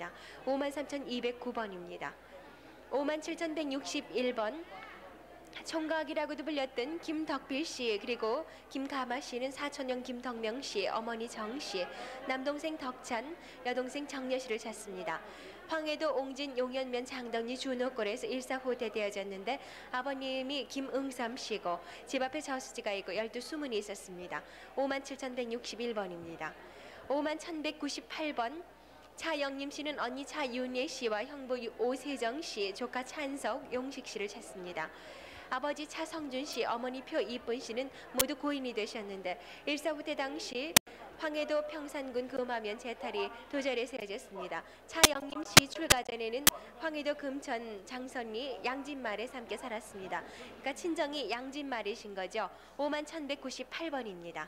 없습니다. 53,209번입니다. 57,161번 총각이라고도 불렸던 김덕필씨, 그리고 김가마씨는 사촌형 김덕명씨, 어머니 정씨, 남동생 덕찬, 여동생 정여씨를 찾습니다. 황해도 옹진 용현면 장덕리 준호골에서 일사후퇴되어졌는데 아버님이 김응삼씨고 집 앞에 저수지가 있고 12수문이 있었습니다. 57,161번입니다. 51,198번 차영림 씨는 언니 차윤예 씨와 형부 오세정 씨, 조카 찬석, 용식 씨를 찾습니다. 아버지 차성준 씨, 어머니 표이쁜 씨는 모두 고인이 되셨는데 일사후퇴 당시 황해도 평산군 금화면 제탈이 도절에 세워졌습니다. 차영림 씨 출가 전에는 황해도 금천 장선리 양진말에 함께 살았습니다. 그러니까 친정이 양진말이신 거죠. 51,198번입니다.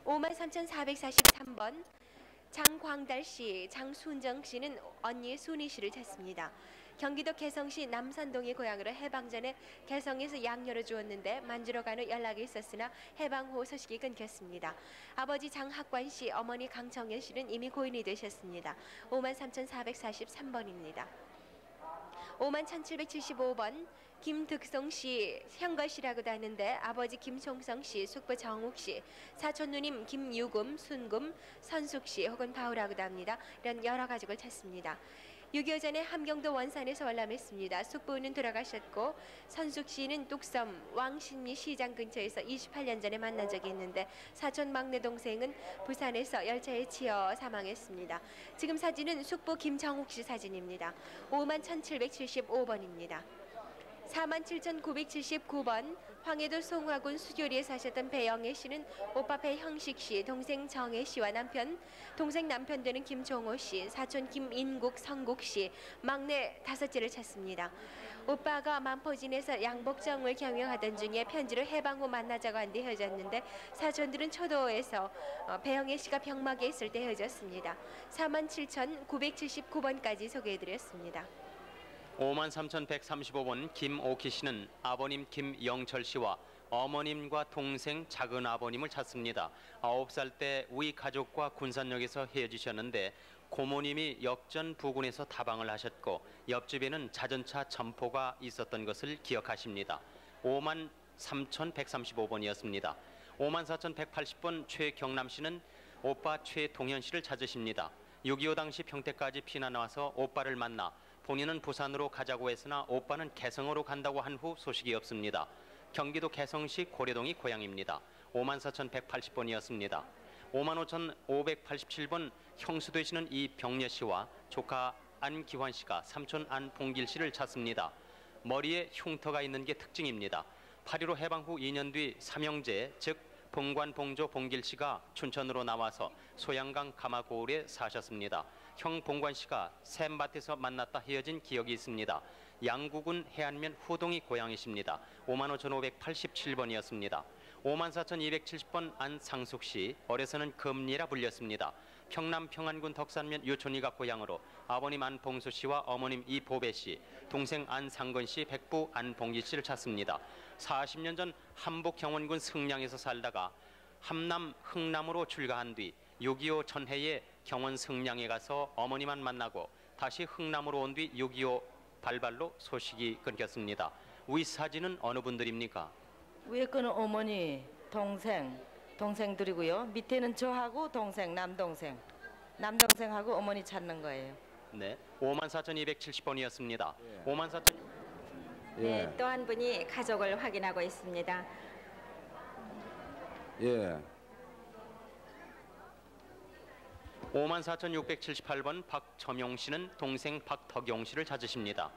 53,443번 장광달 씨, 장순정 씨는 언니 순희 씨를 찾습니다. 경기도 개성시 남산동의 고향으로 해방 전에 개성에서 양녀를 주었는데 만주로 간 후 연락이 있었으나 해방 후 소식이 끊겼습니다. 아버지 장학관 씨, 어머니 강정현 씨는 이미 고인이 되셨습니다. 53,443번입니다. 51,775번 김득성 씨, 형거 씨라고도 하는데 아버지 김총성 씨, 숙부 정욱 씨, 사촌 누님 김유금, 순금, 선숙 씨 혹은 바우라고도 합니다. 이런 여러 가족을 찾습니다. 6.25 전에 함경도 원산에서 월남했습니다. 숙부는 돌아가셨고 선숙 씨는 뚝섬 왕신미 시장 근처에서 28년 전에 만난 적이 있는데 사촌 막내 동생은 부산에서 열차에 치여 사망했습니다. 지금 사진은 숙부 김정욱 씨 사진입니다. 51,775번입니다. 47,979번 황해도 송화군 수교리에 사셨던 배영애 씨는 오빠 배형식 씨, 동생 정혜 씨와 동생 남편 되는 김종호 씨, 사촌 김인국, 성국 씨, 막내 다섯째를 찾습니다. 오빠가 만포진에서 양복정을 경영하던 중에 편지로 해방 후 만나자고 한 뒤 헤어졌는데 사촌들은 초도에서 배영애 씨가 병막에 있을 때 헤어졌습니다. 47,979번까지 소개해드렸습니다. 53,135번 김오키 씨는 아버님 김영철 씨와 어머님과 동생 작은 아버님을 찾습니다. 9살 때 우리 가족과 군산역에서 헤어지셨는데 고모님이 역전 부근에서 다방을 하셨고 옆집에는 자전차 점포가 있었던 것을 기억하십니다. 53,135번이었습니다. 54,180번 최경남 씨는 오빠 최동현 씨를 찾으십니다. 6.25 당시 평택까지 피난 와서 오빠를 만나 본인은 부산으로 가자고 했으나 오빠는 개성으로 간다고 한 후 소식이 없습니다. 경기도 개성시 고려동이 고향입니다. 54,180번이었습니다. 55,587번 형수 되시는 이병녀 씨와 조카 안기환 씨가 삼촌 안봉길 씨를 찾습니다. 머리에 흉터가 있는 게 특징입니다. 8.15 해방 후 2년 뒤 삼형제 즉 봉관, 봉조, 봉길 씨가 춘천으로 나와서 소양강 가마고을에 사셨습니다. 형 봉관 씨가 샘밭에서 만났다 헤어진 기억이 있습니다. 양구군 해안면 후동이 고향이십니다. 55,587번이었습니다. 54,270번 안상숙 씨, 어려서는 금리라 불렸습니다. 평남 평안군 덕산면 유촌이가 고향으로 아버님 안봉수 씨와 어머님 이보배 씨, 동생 안상건 씨, 백부 안봉기 씨를 찾습니다. 40년 전 함북 경원군 승량에서 살다가 함남 흥남으로 출가한 뒤 6.25 전해에 경원 승량에 가서 어머니만 만나고 다시 흥남으로 온 뒤 6.25 발발로 소식이 끊겼습니다. 위 사진은 어느 분들입니까? 위에 거는 어머니, 동생들이고요. 밑에는 저하고 동생, 남동생하고 어머니 찾는 거예요. 네, 54,270번이었습니다. 예. 54,000... 예. 네, 또 한 분이 가족을 확인하고 있습니다. 예. 54,678번 박점용 씨는 동생 박덕용 씨를 찾으십니다.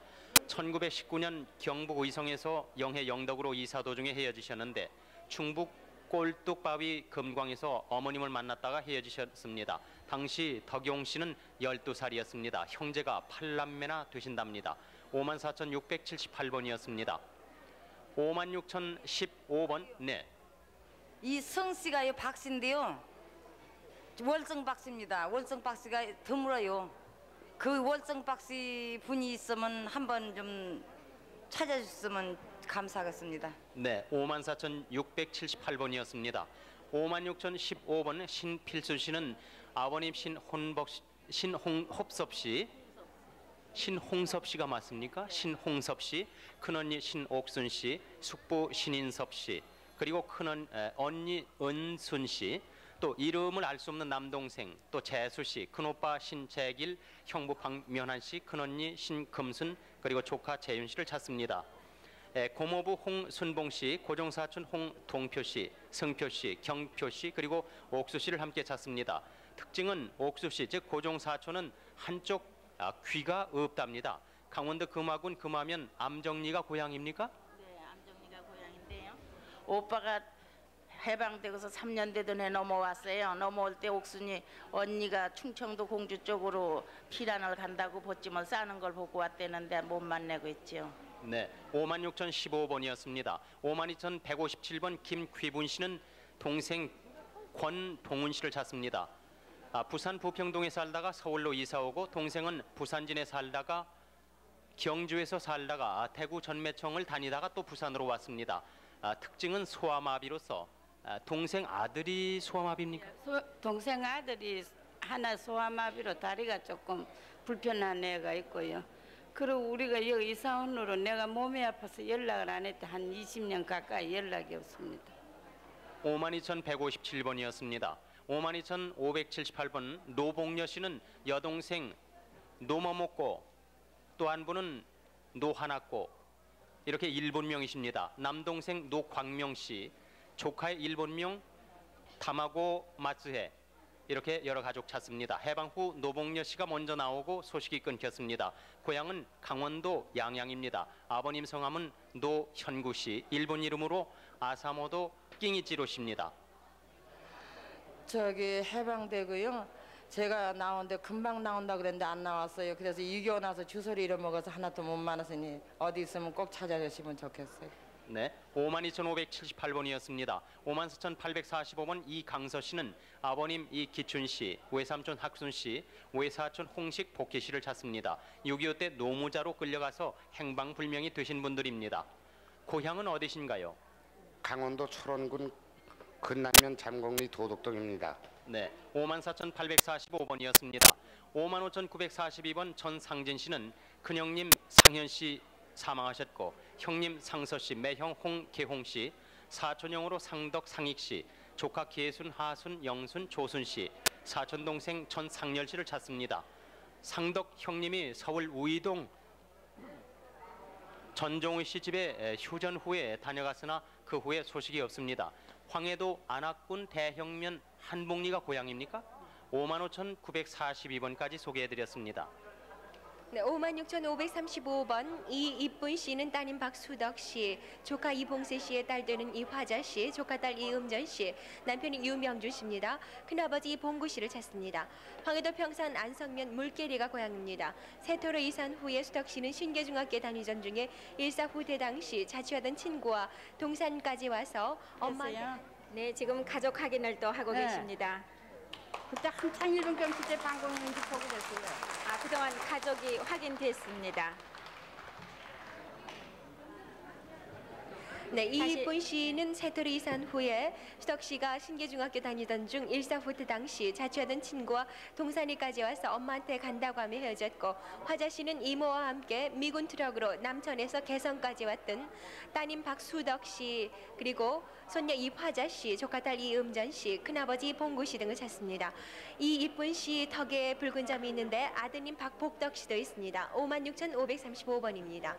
1919년 경북 의성에서 영해 영덕으로 이사 도중에 헤어지셨는데 충북 꼴뚝바위 금광에서 어머님을 만났다가 헤어지셨습니다. 당시 덕용 씨는 12살이었습니다. 형제가 8남매나 되신답니다. 54,678번이었습니다. 56,015번 네. 이성 씨가요 박씨인데요. 월정 박씨입니다. 월정 박씨가 드물어요. 그 월정 박씨 분이 있으면 한번 좀 찾아주셨으면 감사하겠습니다. 네, 54,678번이었습니다. 56,015번 신필수 씨는 아버님 신홍섭 씨, 신홍섭 씨가 맞습니까? 신홍섭 씨, 큰언니 신옥순 씨, 숙부 신인섭 씨, 그리고 언니 은순 씨, 또 이름을 알 수 없는 남동생, 또 재수 씨, 큰오빠 신재길, 형부 박면한 씨, 큰언니 신금순, 그리고 조카 재윤 씨를 찾습니다. 고모부 홍순봉 씨, 고종사촌 홍동표 씨, 승표 씨, 경표 씨, 그리고 옥수 씨를 함께 찾습니다. 특징은 옥수 씨, 즉 고종사촌은 한쪽 귀가 없답니다. 강원도 금화군 금화면 암정리가 고향입니까? 네, 암정리가 고향인데요. 오빠가 해방되고서 3년 되던 해 넘어왔어요. 넘어올 때 옥순이 언니가 충청도 공주 쪽으로 피란을 간다고 보찜을 싸는 걸 보고 왔대는데 못 만나고 있죠. 네, 56,015번이었습니다. 52,157번 김귀분 씨는 동생 권동훈 씨를 찾습니다. 부산 부평동에 살다가 서울로 이사오고 동생은 부산진에 살다가 경주에서 살다가 대구 전매청을 다니다가 또 부산으로 왔습니다. 특징은 소아마비로서 동생 아들이 소아마비입니까? 동생 아들이 하나 소아마비로 다리가 조금 불편한 애가 있고요. 그리고 우리가 여기 이사 온 후로 내가 몸이 아파서 연락을 안 했대. 한 20년 가까이 연락이 없습니다. 52,157번이었습니다. 52,578번 노봉여 씨는 여동생 노머목고, 또 한 분은 노하나고, 이렇게 일본명이십니다. 남동생 노광명 씨, 조카의 일본명 다마고 마츠헤, 이렇게 여러 가족 찾습니다. 해방 후 노봉여 씨가 먼저 나오고 소식이 끊겼습니다. 고향은 강원도 양양입니다. 아버님 성함은 노현구 씨, 일본 이름으로 아사모도 낑이찌로 씨입니다. 저기 해방되고요. 제가 나오는데 금방 나온다 그랬는데 안 나왔어요. 그래서 6.25 나서 주소를 잃어먹어서 하나도 못 만났으니 어디 있으면 꼭 찾아주시면 좋겠어요. 네, 52,578번이었습니다. 54,845번 이강서 씨는 아버님 이기춘 씨, 외삼촌 학순 씨, 외사촌 홍식 복희 씨를 찾습니다. 6.25 때 노무자로 끌려가서 행방불명이 되신 분들입니다. 고향은 어디신가요? 강원도 철원군 근남면 잠곡리 도덕동입니다. 네, 54,845번이었습니다. 55,942번 전상진 씨는 큰형님 상현 씨 사망하셨고 형님 상서 씨, 매형 홍계홍 씨, 사촌형으로 상덕 상익 씨, 조카 계순, 하순, 영순, 조순 씨, 사촌 동생 전상열 씨를 찾습니다. 상덕 형님이 서울 우이동 전종의 씨 집에 휴전 후에 다녀갔으나 그 후에 소식이 없습니다. 황해도 안악군 대형면 한복리가 고향입니까? 55,942번까지 소개해드렸습니다. 네, 56,535번 이이쁜 씨는 따님 박수덕 씨, 조카 이봉세 씨의 딸 되는 이화자 씨, 조카 딸 이음전 씨, 남편이 유명주 씨입니다. 큰아버지 이봉구 씨를 찾습니다. 황해도 평산 안성면 물개리가 고향입니다. 세토로 이산 후에 수덕 씨는 신계중학교 다니던 중에 일사 후퇴 당시 자취하던 친구와 동산까지 와서 엄마한테 네, 지금 가족 확인을 또 하고 네. 계십니다. 그때 한창 일본 경찰대 방공 있는지 보고 됐어요. 그동안 가족이 확인됐습니다. 네, 이이쁜 씨는 세토로 이산 후에 수덕 씨가 신계중학교 다니던 중 일사 후퇴 당시 자취하던 친구와 동산이까지 와서 엄마한테 간다고 하며 헤어졌고, 화자 씨는 이모와 함께 미군 트럭으로 남천에서 개성까지 왔던 따님 박수덕 씨, 그리고 손녀 이화자 씨, 조카 딸 이음전 씨, 큰아버지 봉구 씨 등을 찾습니다. 이이쁜 씨 턱에 붉은 점이 있는데 아드님 박복덕 씨도 있습니다. 56,535번입니다.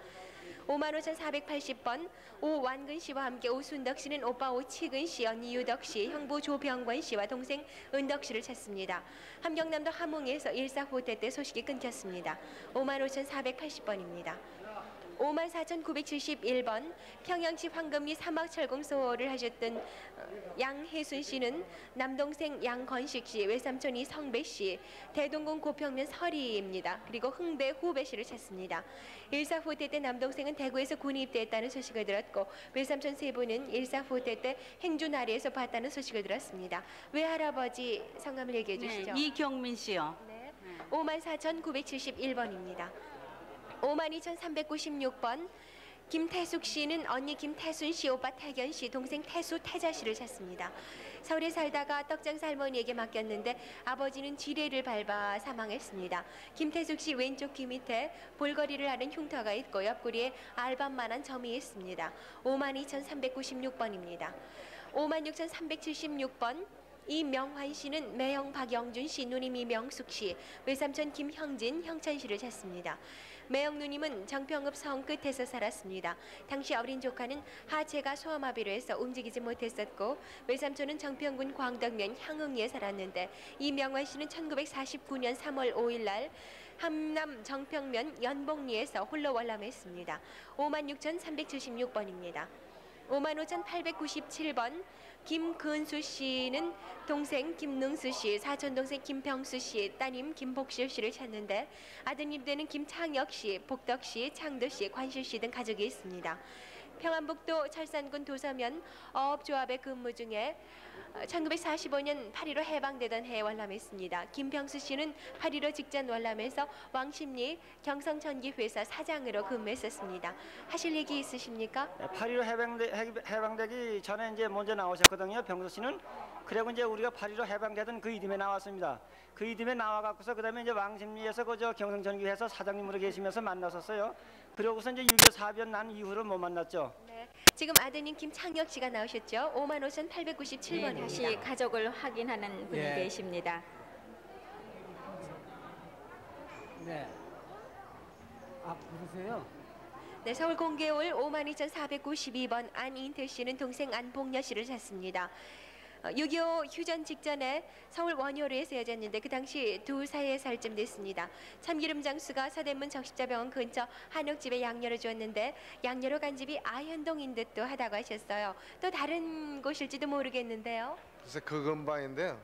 55,480번 오완근 씨와 함께 오순덕 씨는 오빠 오치근 씨, 언니 유덕 씨, 형부 조병권 씨와 동생 은덕 씨를 찾습니다. 함경남도 함흥에서 일사 후퇴 때 소식이 끊겼습니다. 55,480번입니다. 54,971번 평양시 황금리 사막철공소를 하셨던 양혜순 씨는 남동생 양건식 씨, 외삼촌 이성배 씨, 대동군 고평면 서리입니다. 그리고 흥배 후배 씨를 찾습니다. 일사 후퇴 때 남동생은 대구에서 군에 입대했다는 소식을 들었고, 외삼촌 세 분은 일사 후퇴 때 행주나리에서 봤다는 소식을 들었습니다. 외할아버지 성함을 얘기해 주시죠. 네, 이경민 씨요. 네. 54,971번입니다. 52,396번 김태숙 씨는 언니 김태순 씨, 오빠 태견 씨, 동생 태수 태자 씨를 찾습니다. 서울에 살다가 떡장사 할머니에게 맡겼는데 아버지는 지뢰를 밟아 사망했습니다. 김태숙 씨 왼쪽 귀 밑에 볼거리를 하는 흉터가 있고 옆구리에 알밤만한 점이 있습니다. 52,396번입니다. 56,376번 이명환 씨는 매형 박영준 씨, 누님 이명숙 씨, 외삼촌 김형진, 형찬 씨를 찾습니다. 매형 누님은 정평읍 성 끝에서 살았습니다. 당시 어린 조카는 하체가 소아마비로 해서 움직이지 못했었고 외삼촌은 정평군 광덕면 향응리에 살았는데 이명환 씨는 1949년 3월 5일 날 함남 정평면 연봉리에서 홀로 월남했습니다. 56,376번입니다. 55,897번 김근수 씨는 동생 김능수 씨, 사촌 동생 김병수 씨, 따님 김복실 씨를 찾는데 아드님 되는 김창혁 씨, 복덕 씨, 창도 씨, 관실 씨 등 가족이 있습니다. 평안북도 철산군 도서면 어업조합의 근무 중에 1945년 8.15 해방되던 해에 월남했습니다. 김병수 씨는 8.15 직전 월남에서 왕십리 경성전기회사 사장으로 근무했었습니다. 하실 얘기 있으십니까? 8.15 해방되기 전에 이제 먼저 나오셨거든요. 병수 씨는. 그리고 이제 우리가 8.15 해방되던 그 이듬해 나왔습니다. 그 이듬해 나와갖고서 그다음에 이제 왕십리에서 그저 경성전기회사 사장님으로 계시면서 만났었어요. 그러고서 이제 6.25 사변 난 이후로 못 만났죠. 네. 지금 아드님 김창혁 씨가 나오셨죠? 55,897번입니다. 네, 다시 가족을 확인하는 분이 계십니다. 네. 아, 부르세요? 네, 서울 공개올 52,492번 안인태 씨는 동생 안봉녀 씨를 찾습니다. 6.25 휴전 직전에 서울 원효로에서 헤어졌는데 그 당시 2살쯤 됐습니다. 참기름 장수가 서대문 적십자병원 근처 한옥집에 양녀를 주었는데 양녀로 간 집이 아현동인 듯도 하다고 하셨어요. 또 다른 곳일지도 모르겠는데요. 글쎄 그 근방인데요.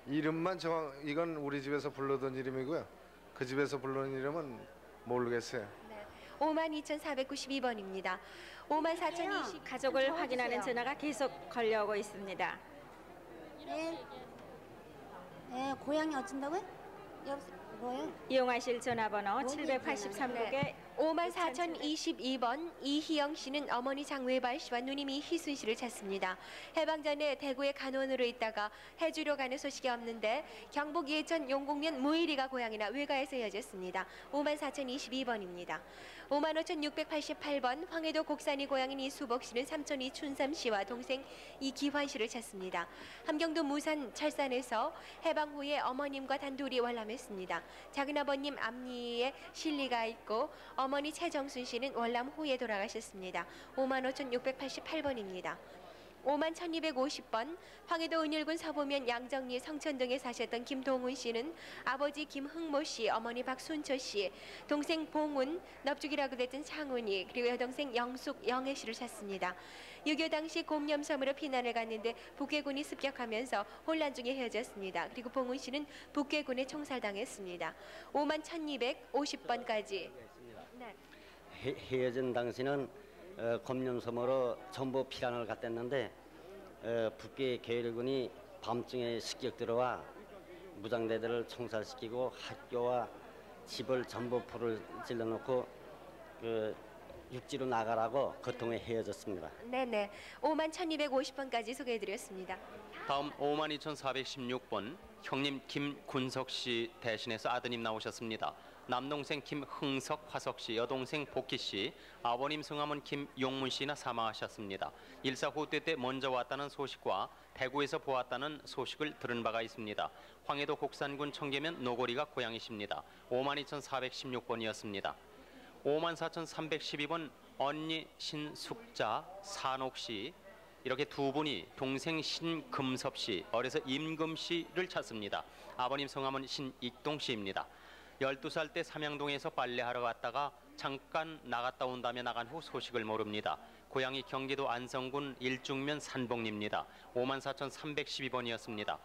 이름만 이건 우리 집에서 불러던 이름이고요. 그 집에서 부르는 이름은 모르겠어요. 네, 52,492번입니다. 54,020 가족을 확인하는 전화가 계속 걸려오고 있습니다. 네. 네, 고향이 어쩐다고요? 뭐요? 이용하실 전화번호 783국에 54,022번 이희영 씨는 어머니 장외발 씨와 누님이 희순 씨를 찾습니다. 해방 전에 대구의 간원으로 있다가 해주로 가는 소식이 없는데 경북 예천 용곡면 무일이가 고향이나 외가에서 헤어졌습니다. 54,022번입니다. 55,688번 황해도 곡산이 고향인 이수복 씨는 삼촌 이춘삼 씨와 동생 이기환 씨를 찾습니다. 함경도 무산 철산에서 해방 후에 어머님과 단둘이 월남했습니다. 작은아버님 앞니에 실리가 있고 어머니 최정순 씨는 월남 후에 돌아가셨습니다. 55,688번입니다. 51,250번 황해도 은일군 서보면 양정리 성천동에 사셨던 김동훈 씨는 아버지 김흥모 씨, 어머니 박순초 씨, 동생 봉훈, 넙죽이라고 됐던 창훈이 그리고 여동생 영숙, 영애 씨를 찾습니다. 6.25 당시 곰념섬으로 피난을 갔는데 북괴군이 습격하면서 혼란 중에 헤어졌습니다. 그리고 봉훈 씨는 북괴군에 총살당했습니다. 51,250번까지. 네. 헤어진 당시는 검념섬으로 전부 피난을 갔댔는데 북괴 계열군이 밤중에 습격 들어와 무장대들을 총살시키고 학교와 집을 전부 불을 질러놓고 육지로 나가라고 고통에 헤어졌습니다. 네네. 51,250번까지 소개해드렸습니다. 다음 52,416번 형님 김군석 씨 대신해서 아드님 나오셨습니다. 남동생 김흥석, 화석 씨, 여동생 복희 씨, 아버님 성함은 김용문 씨나 사망하셨습니다. 일사후퇴 때 먼저 왔다는 소식과 대구에서 보았다는 소식을 들은 바가 있습니다. 황해도 곡산군 청계면 노고리가 고향이십니다. 52,416번이었습니다. 54,312번 언니 신숙자, 산옥 씨, 이렇게 두 분이 동생 신금섭 씨, 어려서 임금 씨를 찾습니다. 아버님 성함은 신익동 씨입니다. 12살 때 삼양동에서 빨래하러 갔다가 잠깐 나갔다 온 다음에 나간 후 소식을 모릅니다. 고향이 경기도 안성군 일중면 산봉리입니다. 54,312번이었습니다.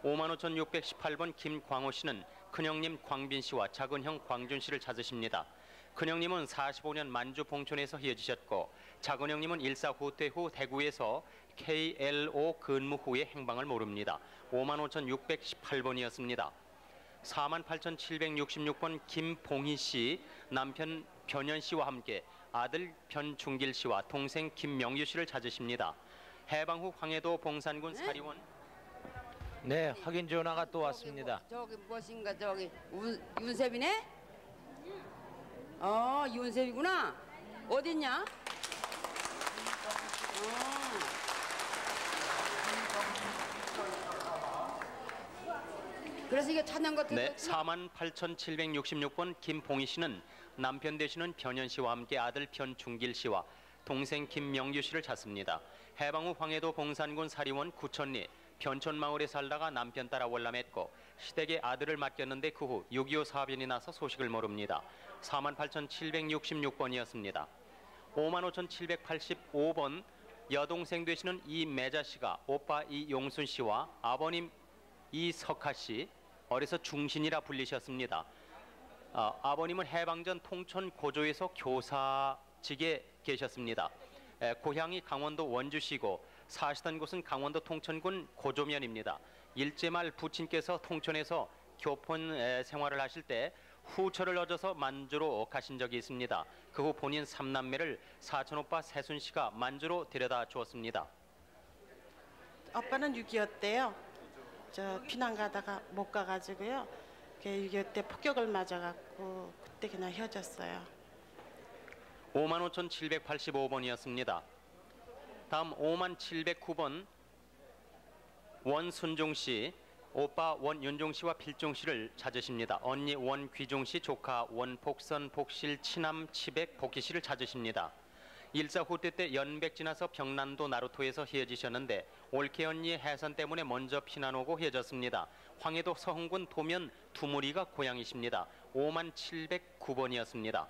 55,618번 김광호 씨는 큰형님 광빈 씨와 작은형 광준 씨를 찾으십니다. 큰형님은 45년 만주 봉천에서 헤어지셨고 작은형님은 일사후퇴 후 대구에서 KLO 근무 후에 행방을 모릅니다. 55,618번이었습니다. 48,766번 김봉희 씨, 남편 변현 씨와 함께 아들 변충길 씨와 동생 김명유 씨를 찾으십니다. 해방 후 황해도 봉산군 사리원. 네, 확인 전화가 또 왔습니다. 저기 무엇인가 저기 윤세빈네? 윤세빈이구나. 어딨냐? 그래서 이게 찾는 것도 네, 48,766번 김봉희 씨는 남편 되시는 변현 씨와 함께 아들 변충길 씨와 동생 김명유 씨를 찾습니다. 해방 후 황해도 봉산군 사리원 구천리 변천마을에 살다가 남편 따라 월남했고 시댁에 아들을 맡겼는데 그 후 6.25 사변이 나서 소식을 모릅니다. 48,766번이었습니다. 55,785번 여동생 되시는 이매자 씨가 오빠 이용순 씨와 아버님 이석하 씨, 어려서 중신이라 불리셨습니다. 아버님은 해방전 통천 고조에서 교사직에 계셨습니다. 고향이 강원도 원주시고 사시던 곳은 강원도 통천군 고조면입니다. 일제말 부친께서 통천에서 교폰 생활을 하실 때 후처를 얻어서 만주로 가신 적이 있습니다. 그 후 본인 3남매를 사촌오빠 세순 씨가 만주로 데려다 주었습니다. 아빠는 6.25 때요. 저 피난 가다가 못 가가지고요. 6.25 때 폭격을 맞아갖고 그때 그냥 헤어졌어요. 55,785번이었습니다. 다음 5709번 원순종 씨, 오빠 원윤종 씨와 필종 씨를 찾으십니다. 언니 원귀종 씨, 조카 원복선, 복실, 친남 치백, 복희 씨를 찾으십니다. 일사 후퇴 때 연백 지나서 병난도 나루토에서 헤어지셨는데 올케 언니의 해산 때문에 먼저 피난 오고 헤어졌습니다. 황해도 서흥군 도면 두무리가 고향이십니다. 5709번이었습니다.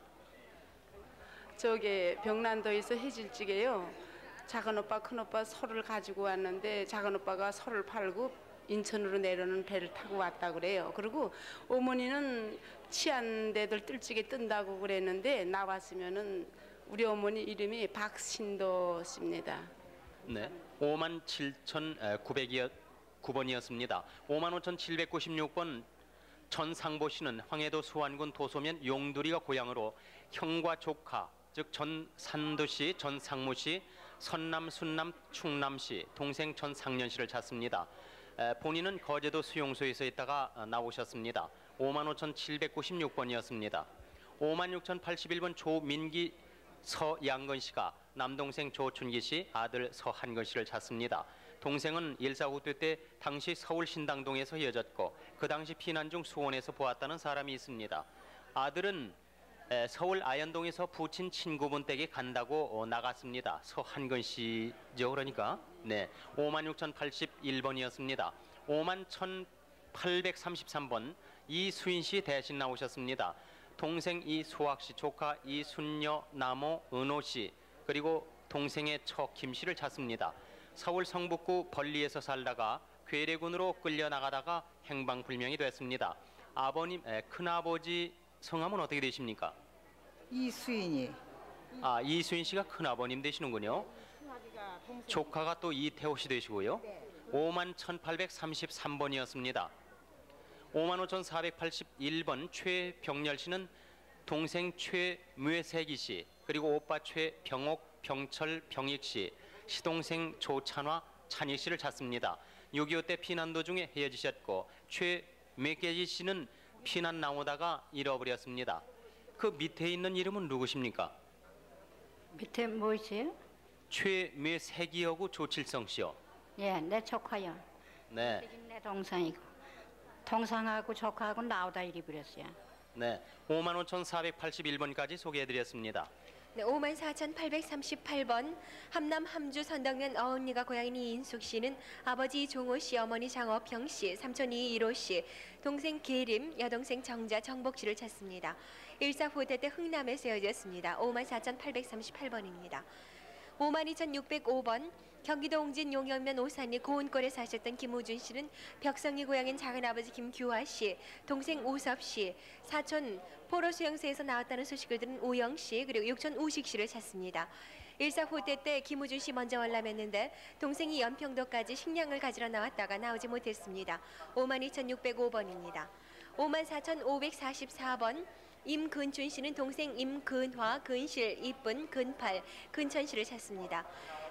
저기 병난도에서 해질찌개요. 작은 오빠, 큰 오빠 소를 가지고 왔는데 작은 오빠가 소를 팔고 인천으로 내려오는 배를 타고 왔다 그래요. 그리고 어머니는 치안 데들 뜰찌개 뜬다고 그랬는데 나왔으면은 우리 어머니 이름이 박신도 씨입니다. 네, 57,909번이었습니다. 55,796번 전상보 씨는 황해도 수안군 도소면 용두리가 고향으로 형과 조카, 즉 전산도 씨, 전상무 씨, 선남, 순남, 충남 씨, 동생 전상년 씨를 찾습니다. 본인은 거제도 수용소에서 있다가 나오셨습니다. 55,796번이었습니다. 56,081번 조민기 서양건 씨가 남동생 조춘기 씨, 아들 서한건 씨를 찾습니다. 동생은 일사 후퇴 때 당시 서울 신당동에서 헤어졌고 그 당시 피난 중 수원에서 보았다는 사람이 있습니다. 아들은 서울 아현동에서 부친 친구분 댁에 간다고 나갔습니다. 서한건 씨죠, 그러니까. 네, 56,081번이었습니다. 51,833번 이수인 씨 대신 나오셨습니다. 동생 이소학 씨, 조카 이순녀, 남호, 은호 씨, 그리고 동생의 처 김 씨를 찾습니다. 서울 성북구 벌리에서 살다가 괴뢰군으로 끌려나가다가 행방불명이 됐습니다. 아버님, 큰아버지 성함은 어떻게 되십니까? 이수인이. 아, 이수인 씨가 큰아버님 되시는군요. 조카가 또 이태호 씨 되시고요. 51,833번이었습니다. 55,481번 최병렬 씨는 동생 최묘세기 씨, 그리고 오빠 최병옥, 병철, 병익 씨, 시동생 조찬화, 찬익 씨를 찾습니다. 6.25 때 피난 도중에 헤어지셨고 최묘계지 씨는 피난 나오다가 잃어버렸습니다. 그 밑에 있는 이름은 누구십니까? 밑에 뭐지요? 최묘세기하고 조칠성 씨요. 예, 내 조카요. 네. 내 동생이고. 동생하고 조카하고 나오다 잃어버렸어요. 네, 55,481번까지 소개해드렸습니다. 네, 54,838번 함남 함주 선덕면 어언니가 고향인 이인숙 씨는 아버지 종호 씨, 어머니 장업형 씨, 삼촌 이일호 씨, 동생 계림, 여동생 정자, 정복 씨를 찾습니다. 일사 후퇴 때 흥남에서 헤어졌습니다. 54,838번입니다. 52,605번 경기도 옹진 용현면 오산리 고운골에 사셨던 김우준 씨는 벽성리 고향인 작은아버지 김규화 씨, 동생 우섭 씨, 사촌 포로 수용소에서 나왔다는 소식을 들은 우영 씨, 그리고 육촌 우식 씨를 찾습니다. 일사 후퇴 때 김우준 씨 먼저 월남했는데 동생이 연평도까지 식량을 가지러 나왔다가 나오지 못했습니다. 52,605번입니다. 54,544번 임근춘 씨는 동생 임근화, 근실, 이쁜, 근팔, 근천 씨를 찾습니다.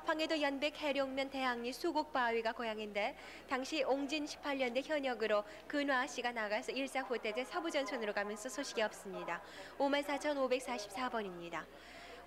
황해도 연백 해룡면 대항리 수곡바위가 고향인데 당시 옹진 18년대 현역으로 근화 씨가 나가서 일사후퇴제 서부전선으로 가면서 소식이 없습니다. 54,544번입니다.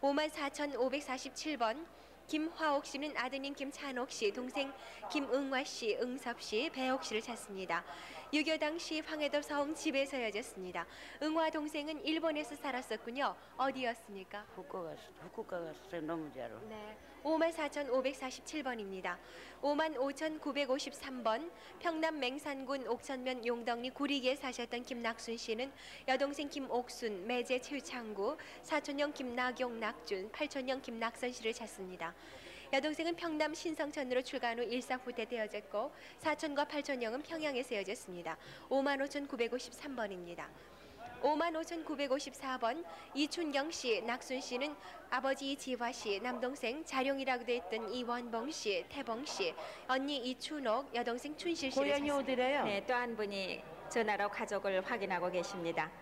54,547번 김화옥 씨는 아드님 김찬옥 씨, 동생 김응화 씨, 응섭 씨, 배옥 씨를 찾습니다. 6.25 당시 황해도 서흥 집에서 헤어졌습니다. 응화 동생은 일본에서 살았었군요. 어디였습니까? 후쿠오카 갔어요. 너무 잘. 네, 54,547번입니다. 55,953번 평남 맹산군 옥천면 용덕리 구리기에 사셨던 김낙순 씨는 여동생 김옥순, 매제 최창구, 사촌형 김나경 낙준, 팔촌형 김낙선 씨를 찾습니다. 여동생은 평남 신성천으로 출간 후 일사후퇴 되어졌고 사촌과 팔촌형은 평양에서 헤어졌습니다. 55,953번입니다. 55,954번 이춘경 씨, 낙순 씨는 아버지 이지화 씨, 남동생 자룡이라고도 했던 이원봉 씨, 태봉 씨, 언니 이춘옥, 여동생 춘실 씨를 고향이 찾습니다. 어디래요? 네, 또 한 분이 전화로 가족을 확인하고 계십니다.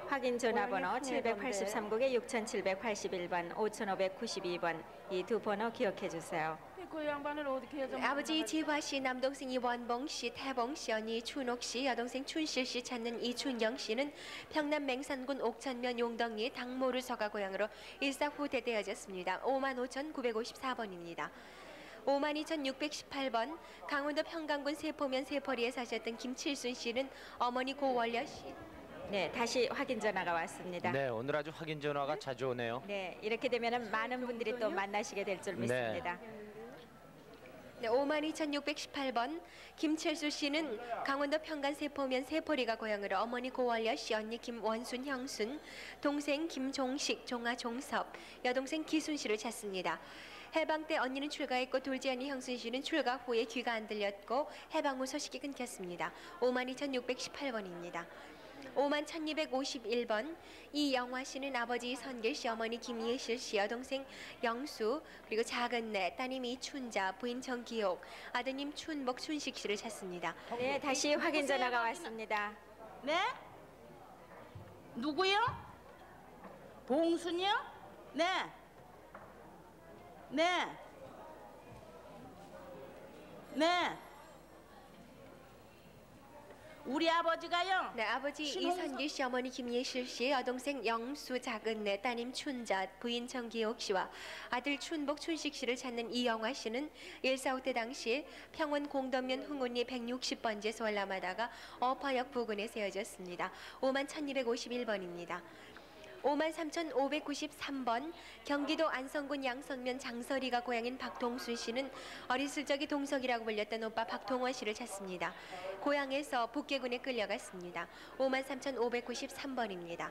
확인 전화번호 783국에 6781번, 5592번 이 두 번호 기억해 주세요. 그 양반을 어떻게 해서 아버지 이지화 씨, 남동생 이원봉 씨, 태봉 씨, 언니 춘옥 씨, 여동생 춘실 씨 찾는 이춘경 씨는 평남 맹산군 옥천면 용덕리 당모를 서가 고향으로 일사후퇴되어졌습니다. 55,954번입니다. 52,618번 강원도 평강군 세포면 세포리에 사셨던 김칠순 씨는 어머니 고월려 씨. 네, 다시 확인 전화가 왔습니다. 네, 오늘 아주 확인 전화가 자주 오네요. 네, 이렇게 되면 많은 분들이 또 만나시게 될 줄 믿습니다. 네, 52,618번 김철수 씨는 강원도 평간 세포면 세포리가 고향으로 어머니 고월려 씨, 언니 김원순 형순, 동생 김종식, 종아 종섭, 여동생 기순 씨를 찾습니다. 해방 때 언니는 출가했고 둘째 언니 형순 씨는 출가 후에 귀가 안 들렸고 해방 후 소식이 끊겼습니다. 52,618번입니다. 51,251번 이영화 씨는 아버지 선길 씨, 어머니 김예실 씨, 여동생 영수, 그리고 작은내, 따님 이춘자, 부인 정기옥, 아드님 춘복, 춘식 씨를 찾습니다. 네, 다시 확인 전화가 왔습니다. 네? 누구요? 봉순이요? 네. 네. 네. 우리 아버지가요? 네, 아버지 이선길 씨, 어머니 김예실 씨, 여동생 영수, 작은내, 따님 춘자, 부인 정기옥 씨와 아들 춘복, 춘식 씨를 찾는 이영화 씨는 일사후퇴 당시 평원 공덕면 흥운리 160번지에 월남하다가 어파역 부근에 세워졌습니다. 51,251번입니다. 53,593번 경기도 안성군 양성면 장서리가 고향인 박동순 씨는 어렸을 적에 동석이라고 불렸던 오빠 박동원 씨를 찾습니다. 고향에서 북계군에 끌려갔습니다. 53,593번입니다.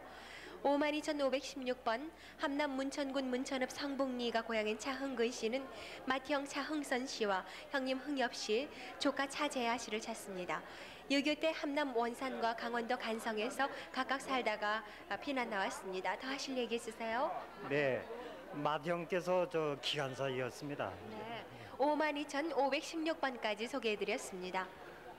52,516번 함남 문천군 문천읍 성북리가 고향인 차흥근 씨는 맏형 차흥선 씨와 형님 흥엽 씨, 조카 차재하 씨를 찾습니다. 6.25 때 함남 원산과 강원도 간성에서 각각 살다가 피난 나왔습니다. 더 하실 얘기 있으세요? 네, 맏형께서 저 기관사였습니다. 네, 52,516번까지 소개해드렸습니다.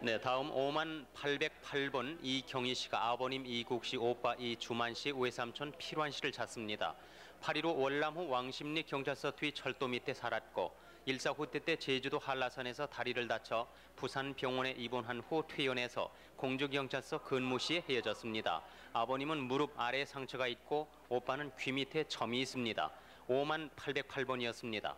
네, 다음 5808번 이경희 씨가 아버님 이국 씨, 오빠 이주만 씨, 외삼촌 필환 씨를 찾습니다. 8.15 월남 후 왕십리 경찰서 뒤 철도 밑에 살았고 일사후퇴 때 제주도 한라산에서 다리를 다쳐 부산 병원에 입원한 후 퇴원해서 공주경찰서 근무시에 헤어졌습니다. 아버님은 무릎 아래 상처가 있고 오빠는 귀 밑에 점이 있습니다. 5808번이었습니다.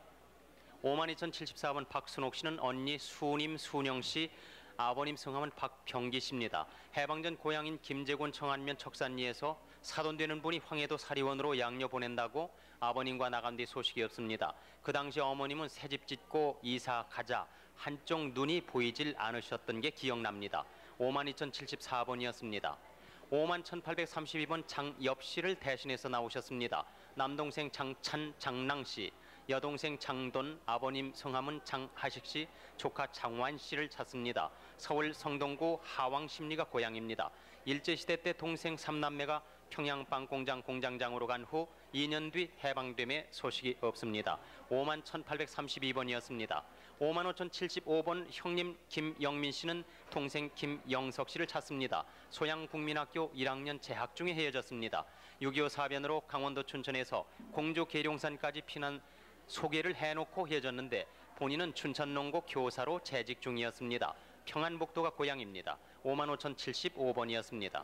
52,074번 박순옥 씨는 언니 수님 순영 씨, 아버님 성함은 박병기 씨입니다. 해방전 고향인 김제군 청안면 척산리에서 사돈되는 분이 황해도 사리원으로 양녀 보낸다고 아버님과 나간 뒤 소식이 없습니다. 그 당시 어머님은 새집 짓고 이사 가자 한쪽 눈이 보이질 않으셨던 게 기억납니다. 52,074번이었습니다. 51,832번 장엽 씨를 대신해서 나오셨습니다. 남동생 장찬 장랑 씨, 여동생 장돈, 아버님 성함은 장하식 씨, 조카 장완 씨를 찾습니다. 서울 성동구 하왕십리가 고향입니다. 일제시대 때 동생 삼남매가 평양빵공장 공장장으로 간 후 2년 뒤 해방됨의 소식이 없습니다. 51,832번이었습니다. 55,075번 형님 김영민 씨는 동생 김영석 씨를 찾습니다. 소양국민학교 1학년 재학 중에 헤어졌습니다. 6.25 사변으로 강원도 춘천에서 공주 계룡산까지 피난 소개를 해놓고 헤어졌는데 본인은 춘천농고 교사로 재직 중이었습니다. 평안북도가 고향입니다. 55,075번이었습니다.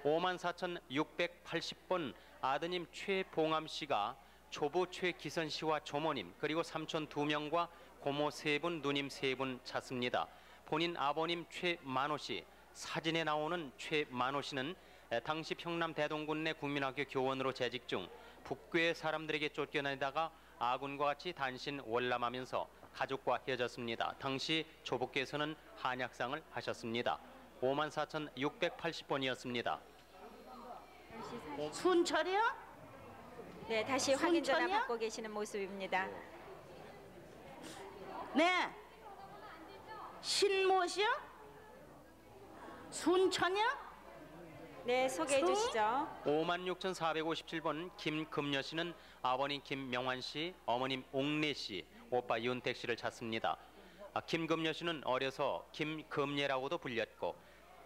54,680번 아드님 최봉암 씨가 조부 최기선 씨와 조모님 그리고 삼촌 2명과 고모 3분, 누님 3분 찾습니다. 본인 아버님 최만호 씨, 사진에 나오는 최만호 씨는 당시 평남 대동군 내 국민학교 교원으로 재직 중 북괴 사람들에게 쫓겨나다가 아군과 같이 단신 월남하면서 가족과 헤어졌습니다. 당시 조부께서는 한약상을 하셨습니다. 54,680번이었습니다. 순철이요? 네, 다시 확인 전화 순천이요? 받고 계시는 모습입니다. 네. 신모시요? 순천이요? 네, 소개해 주시죠. 56,457번 김금여 씨는 아버님 김명환 씨, 어머님 옥래 씨, 오빠 윤택 씨를 찾습니다. 김금여 씨는 어려서 김금예라고도 불렸고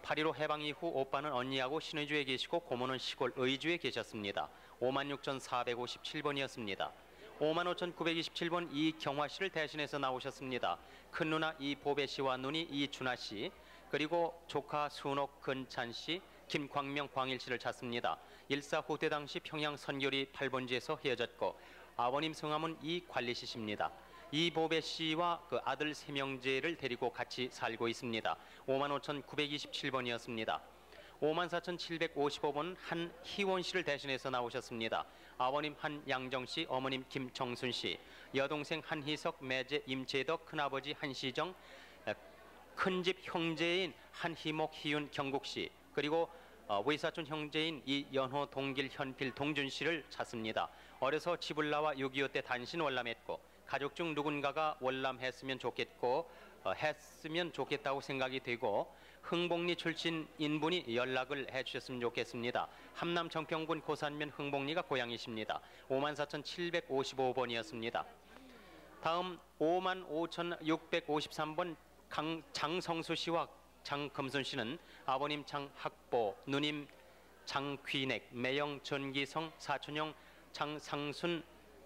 8.15 해방 이후 오빠는 언니하고 신의주에 계시고 고모는 시골 의주에 계셨습니다. 56,457번이었습니다. 55,927번 이경화 씨를 대신해서 나오셨습니다. 큰 누나 이보배 씨와 누니 이준하 씨, 그리고 조카 순옥 근찬 씨, 김광명 광일 씨를 찾습니다. 1.4 후퇴 당시 평양 선교리 8번지에서 헤어졌고 아버님 성함은 이관리 씨십니다. 이보배 씨와 그 아들 3명째를 데리고 같이 살고 있습니다. 55,927번이었습니다. 54,755번 한희원 씨를 대신해서 나오셨습니다. 아버님 한양정 씨, 어머님 김정순 씨, 여동생 한희석, 매제 임재덕, 큰아버지 한시정, 큰집 형제인 한희목, 희윤, 경국 씨, 그리고 외사촌 형제인 이연호, 동길, 현필, 동준 씨를 찾습니다. 어려서 집을 나와 6.25 때 단신 월남했고 가족 중 누군가가 월남했으면 좋겠다고 생각이 되고 흥복리 출신 인분이 연락을 해주셨으면 좋겠습니다. 함남 정평군 고산면 흥복리가 고향이십니다. 54,755번이었습니다. 다음 55,653번 장성수 씨와 장금순 씨는 아버님 장학보, 누님 장귀넥, 매형 전기성, 사촌형 장상순,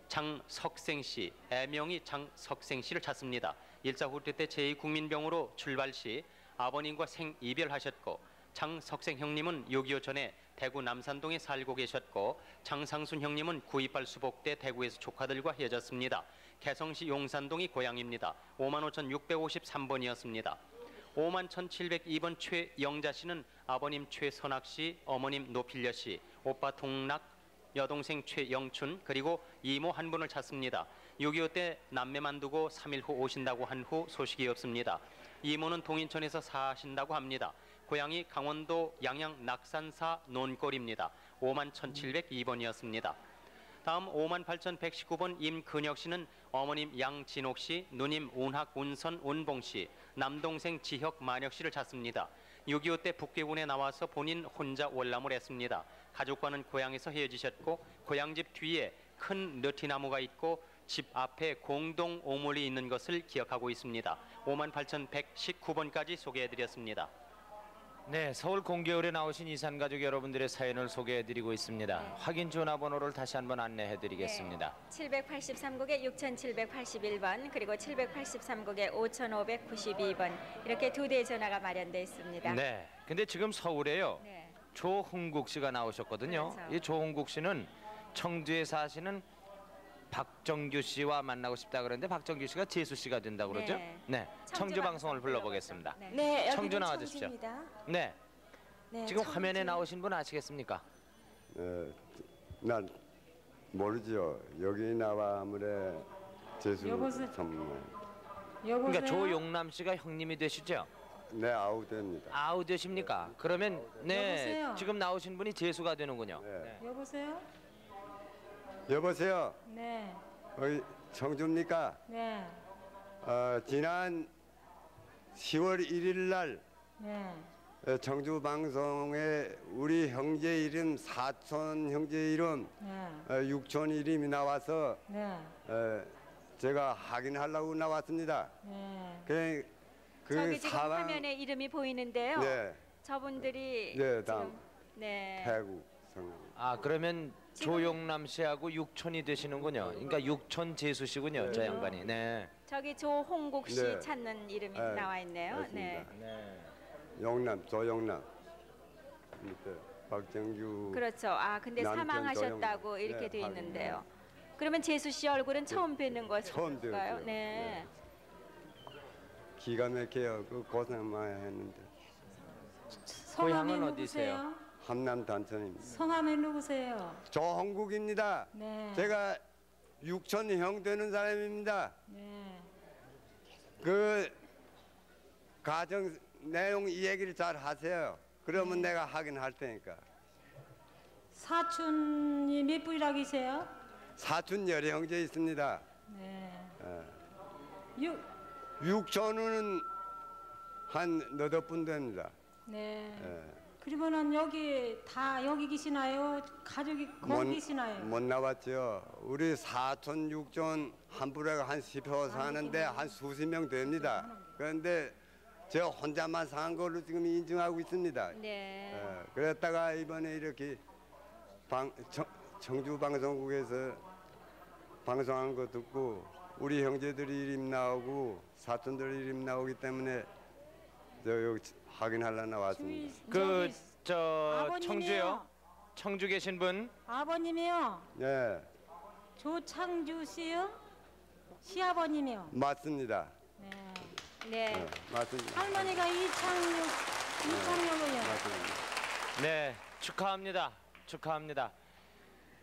장석생 씨, 애명이 장석생 씨를 찾습니다. 1.4 후퇴 때 제2국민병으로 출발 시 아버님과 생이별하셨고 장석생 형님은 6.25 전에 대구 남산동에 살고 계셨고 장상순 형님은 9.28 수복대 대구에서 조카들과 헤어졌습니다. 개성시 용산동이 고향입니다. 55,653번이었습니다. 51,702번 최영자 씨는 아버님 최선학 씨, 어머님 노필려 씨, 오빠 동락, 여동생 최영춘, 그리고 이모 한 분을 찾습니다. 6.25 때 남매만 두고 3일 후 오신다고 한 후 소식이 없습니다. 이모는 동인천에서 사신다고 합니다. 고향이 강원도 양양 낙산사 논골입니다. 51,702번이었습니다. 다음 58,119번 임근혁 씨는 어머님 양진옥 씨, 누님 운학, 운선, 운봉 씨, 남동생 지혁, 만혁 씨를 찾습니다. 6.25 때 북괴군에 나와서 본인 혼자 월남을 했습니다. 가족과는 고향에서 헤어지셨고 고향집 뒤에 큰 느티나무가 있고 집 앞에 공동 오물이 있는 것을 기억하고 있습니다. 58,119번까지 소개해드렸습니다. 네, 서울 공개홀에 나오신 이산가족 여러분들의 사연을 소개해드리고 있습니다. 네. 확인 전화번호를 다시 한번 안내해드리겠습니다. 네, 783국에 6781번 그리고 783국에 5592번 이렇게 2대의 전화가 마련되어 있습니다. 네, 근데 지금 서울에요. 네. 조흥국 씨가 나오셨거든요. 그렇죠. 이 조흥국 씨는 청주에 사시는 박정규 씨와 만나고 싶다 그러는데 박정규 씨가 재수 씨가 된다고 그러죠? 네. 청주 방송을 불러보겠습니다. 네, 여기는 청주 나와주십시오. 청주입니다. 네. 네, 지금 청주. 화면에 나오신 분 아시겠습니까? 난 모르죠. 여기 나와물에 재수 여보세요? 전문. 그러니까 조용남 씨가 형님이 되시죠? 네, 아우드입니다. 아우 되십니까? 그러면 네 여보세요? 지금 나오신 분이 재수가 되는군요. 네. 여보세요? 여보세요. 네. 어이 청주입니까? 네. 지난 10월 1일 날 네. 청주 방송에 우리 형제 이름, 사촌 형제 이름, 육촌 이름이 나와서 제가 확인하려고 나왔습니다. 그 저기 지금 화면에 이름이 보이는데요. 저분들이 다음 태국 성. 아 그러면 조용남 씨하고 육촌이 되시는군요. 그러니까 육촌 재수 씨군요, 저 양반이. 네. 저기 조홍국 씨 찾는 이름이 나와 있네요. 맞습니다. 영남, 조영남. 밑에 박정규. 그렇죠. 아 근데 사망하셨다고 이렇게 돼 있는데요. 그러면 재수 씨 얼굴은 처음 뵙는 처음 것일까요? 뵙고요. 네. 기가 막혀요. 그 고생 많이 했는데. 고향은 어디세요? 함남 단천입니다. 성함이 누구세요? 조홍국입니다. 네. 제가 육촌 형 되는 사람입니다. 네. 그 가정 내용 이 얘기를 잘 하세요. 그러면 내가 확인할 테니까. 사촌이 몇 분이라 계세요? 사촌 여러 형제 있습니다. 네. 육촌은 한 8분 됩니다. 네. 그러면은 여기 다 여기 계시나요? 가족이 거기 계시나요? 못 나왔죠. 우리 사촌 육촌 한 부레가 한 10호 사는데 한 수십 명 됩니다. 그런데 저 혼자만 산 걸로 지금 인정하고 있습니다. 네. 그랬다가 이번에 이렇게 청주 방송국에서 방송한 거 듣고 우리 형제들이 이름 나오고 사촌들 이름 나오기 때문에 저 여기 확인하려 나왔습니다. 청주요? 청주 계신 분? 아버님이요. 네. 조창주 씨요? 시아버님이요. 맞습니다. 네. 맞습니다. 할머니가 이창용이요. 네, 축하합니다. 축하합니다.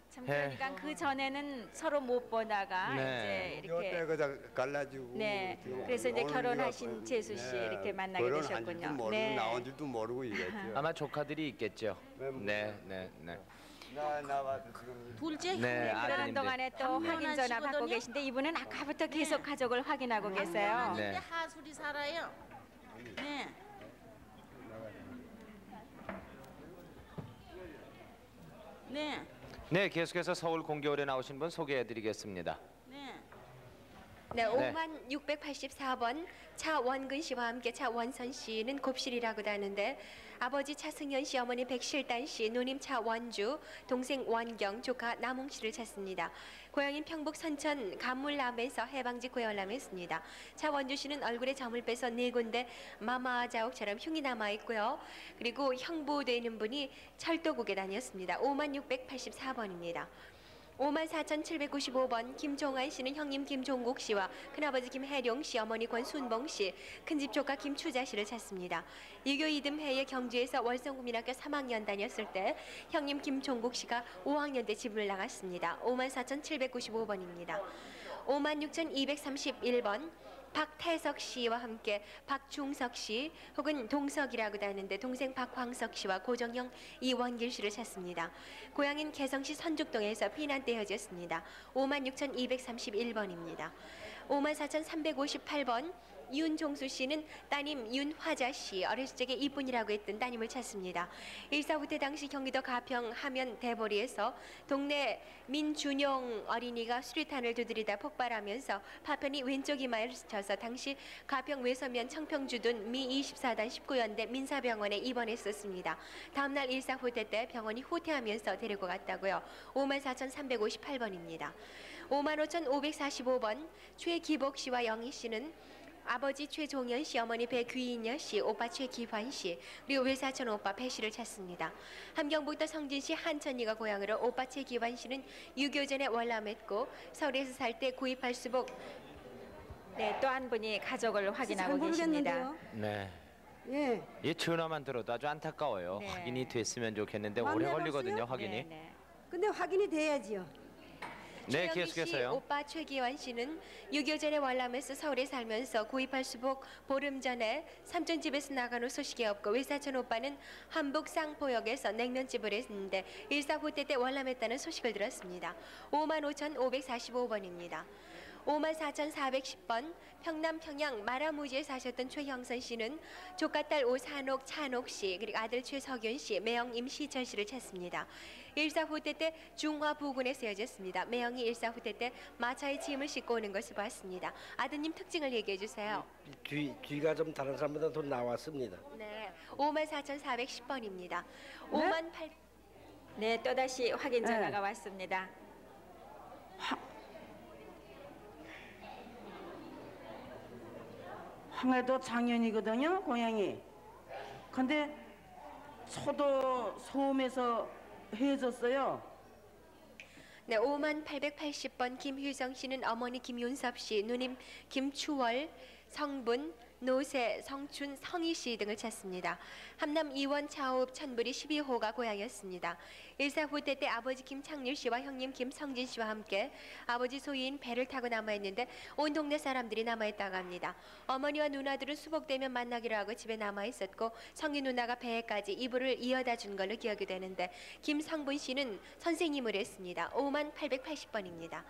참 그러니까 그 전에는 서로 못 보다가 이제 이렇게 그저 갈라지고. 네. 그래서 이제 결혼하신 재수 씨 이렇게 만나게 되셨군요. 모르고 나온 줄도 모르고 이랬죠. 아마 조카들이 있겠죠. 네. 나와서 지금 둘째 네, 그러는 동안에 또 확인 전화 받고 계신데 이분은 아까부터 계속 가족을 확인하고 계세요. 네. 하술이 살아요. 네. 네. 네, 계속해서 서울 공개홀에 나오신 분 소개해드리겠습니다. 네, 5만 684번 차원근 씨와 함께 차원선 씨는 곱실이라고도 하는데 아버지 차승현 씨, 어머니 백실단 씨, 누님 차원주, 동생 원경, 조카 남홍 씨를 찾습니다. 고향인 평북 선천 감물남에서 해방직 고열남했습니다. 차원주 씨는 얼굴에 점을 빼서 4군데 마마 자옥처럼 흉이 남아 있고요. 그리고 형부되는 분이 철도국에 다녔습니다. 5만 684번입니다. 54,795번 김종환 씨는 형님 김종국 씨와 큰아버지 김혜룡 씨, 어머니 권순봉 씨, 큰집 조카 김추자 씨를 찾습니다. 유교 이듬해에 경주에서 월성국민학교 3학년 다녔을 때 형님 김종국 씨가 5학년 때 집을 나갔습니다. 54,795번입니다. 56,231번 박태석 씨와 함께 박중석 씨 혹은 동석이라고도 하는데 동생 박광석 씨와 고정형 이원길 씨를 찾습니다. 고향인 개성시 선죽동에서 피난때 헤어졌습니다. 56,231번입니다. 54,358번 윤종수 씨는 따님 윤화자 씨, 어렸을 적에 이쁜이라고 했던 따님을 찾습니다. 일사후 때 당시 경기도 가평 하면 대보리에서 동네 민준용 어린이가 수류탄을 두드리다 폭발하면서 파편이 왼쪽 이마에 스쳐서 당시 가평 외서면 청평주둔 미 24단 19연대 민사병원에 입원했었습니다. 다음날 일사후 때 병원이 후퇴하면서 데리고 갔다고요. 54,358번입니다. 55,545번 최기복 씨와 영희 씨는 아버지 최종현 씨, 어머니 배귀인여 씨, 오빠 최기환 씨, 그리고 외사촌 오빠 배 씨를 찾습니다. 함경북도 성진시 한천리가 고향으로 오빠 최기환 씨는 6.25 전에 월남했고 서울에서 살 때 구입할 수복. 네, 또 한 분이 가족을 확인하고 계십니다. 네. 이 전화만 들어도 아주 안타까워요. 확인이 됐으면 좋겠는데 오래 걸리거든요, 확인이. 근데 확인이 돼야지요. 네, 계속해서요. 오빠 최기환 씨는 6.25 전에 월남에서 서울에 살면서 구입할 수복 보름 전에 삼촌 집에서 나간 후 소식이 없고 외사촌 오빠는 한북 쌍포역에서 냉면집을 했는데 일사후 때 월남했다는 소식을 들었습니다. 55,545번입니다. 54,410번 평남 평양 마라무지에 사셨던 최형선 씨는 조카딸 오산옥 찬옥 씨 그리고 아들 최석윤 씨, 매형 임시철 씨를 찾습니다. 일사후퇴 때 중화 부근에 세워졌습니다. 매형이 일사후퇴 때 마차에 짐을 싣고 오는 것을 봤습니다. 아드님 특징을 얘기해 주세요. 뒤가 좀 다른 사람보다 더 나왔습니다. 네, 54,410번입니다. 58... 네, 또다시 확인 전화가 왔습니다. 황해도 장현이거든요, 고향이. 근데 초도 소음에서 헤어졌어요. 네, 58,880번 김효정 씨는 어머니 김윤섭 씨, 누님 김추월, 성분, 노세, 성춘, 성희 씨 등을 찾습니다. 함남 이원 차읍 천부리 12호가 고향이었습니다. 일사후퇴 때 아버지 김창률 씨와 형님 김성진 씨와 함께 아버지 소유인 배를 타고 남아있는데 온 동네 사람들이 남아있다고 합니다. 어머니와 누나들은 수복되면 만나기로 하고 집에 남아있었고 성희 누나가 배에까지 이불을 이어다 준 걸로 기억이 되는데 김성분 씨는 선생님을 했습니다. 58,880번입니다.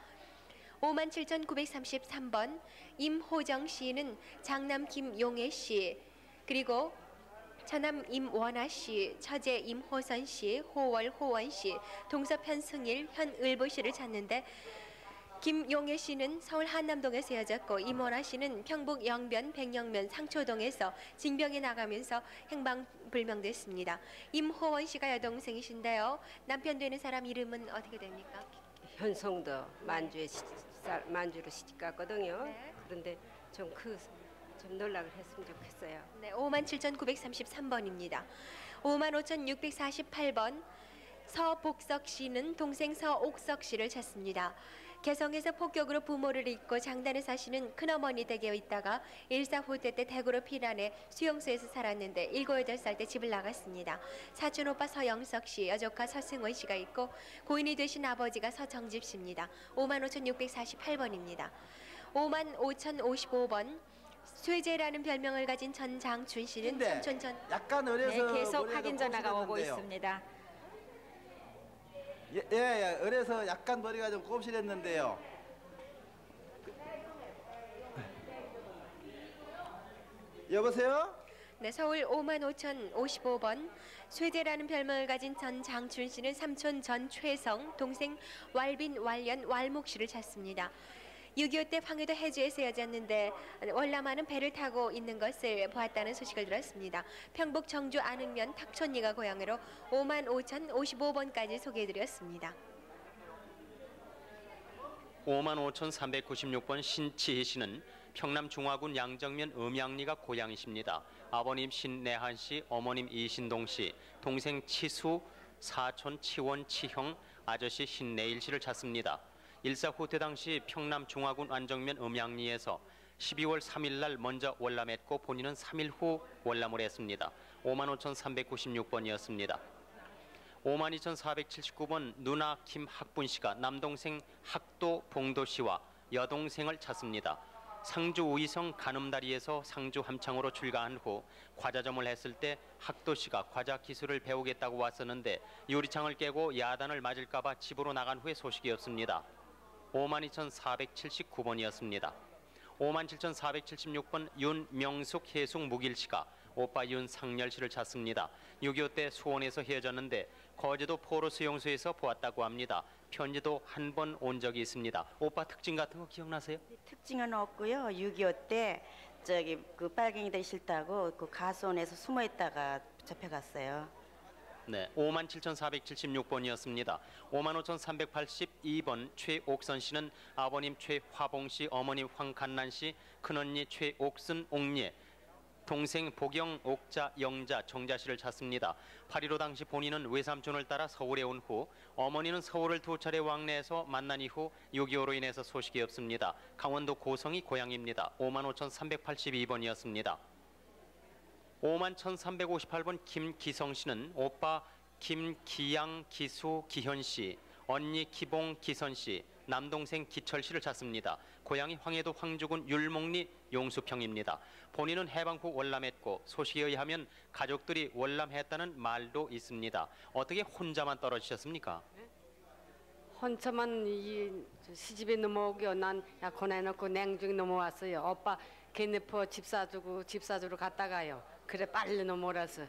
57,933번 임호정 씨는 장남 김용애 씨 그리고 처남 임원아 씨, 처제 임호선 씨, 호월 호원 씨, 동섭 현승일, 현을보 씨를 찾는데 김용애 씨는 서울 한남동에 세워졌고 임원아 씨는 평북 영변 백령면 상초동에서 징병에 나가면서 행방불명됐습니다. 임호원 씨가 여동생이신데요. 남편 되는 사람 이름은 어떻게 됩니까? 현성도 만주로 시집 갔거든요. 네. 그런데 좀 연락을 했으면 좋겠어요. 네, 57,933번입니다. 55,648번 서복석 씨는 동생 서옥석 씨를 찾습니다. 개성에서 폭격으로 부모를 잃고 장단에 사시는 큰어머니 댁에 있다가 일사후퇴 때 대구로 피난해 수용소에서 살았는데 7, 8살 때 집을 나갔습니다. 사촌 오빠 서영석 씨, 여조카 서승원 씨가 있고 고인이 되신 아버지가 서정집 씨입니다. 55,648번입니다. 55,055번 쇠제라는 별명을 가진 전장춘 씨는 삼촌 전 약간 어려서 네, 계속 확인 전화가 오고 있습니다. 예, 어려서 약간 머리가 좀 곱실했는데요. 여보세요? 네, 서울 55,055번 쇠제라는 별명을 가진 전장춘 씨는 삼촌 전최성, 동생 왈빈 왈연 왈목 씨를 찾습니다. 6.25 때 황해도 해주에 세워졌는데 월남하는 배를 타고 있는 것을 보았다는 소식을 들었습니다. 평북 정주 안흥면 탁촌리가 고향으로 55,055번까지 소개해드렸습니다. 55,396번 신치희 씨는 평남 중화군 양정면 음양리가 고향이십니다. 아버님 신내한 씨, 어머님 이신동 씨, 동생 치수, 사촌 치원 치형, 아저씨 신내일 씨를 찾습니다. 일사후퇴 당시 평남 중화군 안정면 음양리에서 12월 3일 날 먼저 월남했고 본인은 3일 후 월남을 했습니다. 55,396번이었습니다. 52,479번 누나 김학분 씨가 남동생 학도 봉도 씨와 여동생을 찾습니다. 상주 우이성 가늠다리에서 상주 함창으로 출가한 후 과자점을 했을 때 학도 씨가 과자 기술을 배우겠다고 왔었는데 유리창을 깨고 야단을 맞을까 봐 집으로 나간 후에 소식이 없습니다. 52,479번이었습니다. 57,476번 윤명숙 해숙 무길 씨가 오빠 윤상열 씨를 찾습니다. 6.25 때 수원에서 헤어졌는데 거제도 포로 수용소에서 보았다고 합니다. 편지도 한 번 온 적이 있습니다. 오빠 특징 같은 거 기억나세요? 특징은 없고요. 6.25 때 저기 그 빨갱이들이 싫다고 그 가수원에서 숨어 있다가 잡혀갔어요. 네, 57,476번이었습니다. 55,382번 최옥선 씨는 아버님 최화봉 씨, 어머님 황간난 씨, 큰언니 최옥순 옥예, 동생 보경, 옥자, 영자, 정자 씨를 찾습니다. 8.15 당시 본인은 외삼촌을 따라 서울에 온 후 어머니는 서울을 2차례 왕래해서 만난 이후 6.25로 인해서 소식이 없습니다. 강원도 고성이 고향입니다. 55,382번이었습니다. 51,358번 김기성 씨는 오빠 김기양, 기수, 기현 씨, 언니 기봉, 기선 씨, 남동생 기철 씨를 찾습니다. 고향이 황해도 황주군 율목리 용수평입니다. 본인은 해방 후 월남했고 소식에 의하면 가족들이 월남했다는 말도 있습니다. 어떻게 혼자만 떨어지셨습니까? 혼자만 이 시집에 넘어오기요. 난 약혼해놓고 냉중에 넘어왔어요. 오빠 걔네포 집 사주러 갔다가요. 그래 빨리 넘어오라서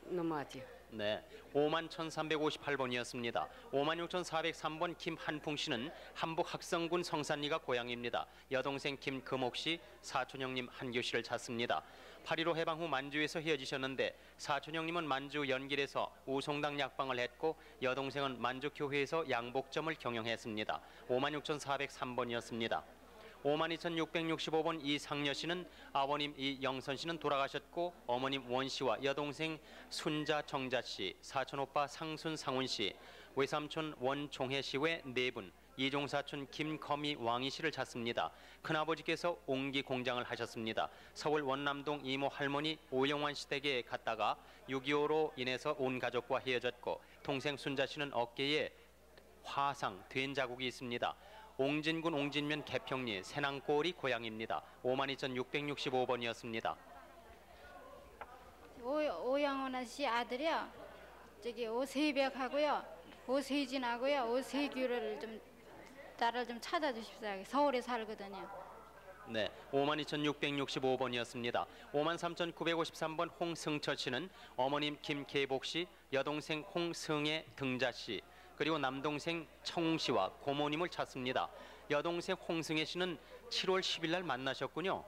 넘어왔지요. 네, 51,358번이었습니다. 56,403번 김한풍 씨는 한북 학성군 성산리가 고향입니다. 여동생 김금옥 씨, 사촌 형님 한규 씨를 찾습니다. 8.15 해방 후 만주에서 헤어지셨는데 사촌 형님은 만주 연길에서 우송당 약방을 했고 여동생은 만주 교회에서 양복점을 경영했습니다. 56,403번이었습니다. 52,665번 이상녀 씨는 아버님 이영선 씨는 돌아가셨고 어머님 원 씨와 여동생 순자 정자 씨, 사촌 오빠 상순 상훈 씨, 외삼촌 원종혜 씨 외 4분, 이종사촌 김거미 왕희 씨를 찾습니다. 큰아버지께서 옹기 공장을 하셨습니다. 서울 원남동 이모 할머니 오영환 씨 댁에 갔다가 6.25로 인해서 온 가족과 헤어졌고 동생 순자 씨는 어깨에 화상, 된 자국이 있습니다. 옹진군 옹진면 개평리 세낭골이 고향입니다. 52,665번이었습니다. 오영원 씨 아들이요. 저기 오세백하고요. 오세진하고요. 오세규를 좀 나를 좀 찾아주십시오. 서울에 살거든요. 네, 52,665번이었습니다. 53,953번 홍승철 씨는 어머님 김계복 씨, 여동생 홍승혜 등자 씨, 그리고 남동생 청웅 씨와 고모님을 찾습니다. 여동생 홍승혜 씨는 7월 10일 날 만나셨군요.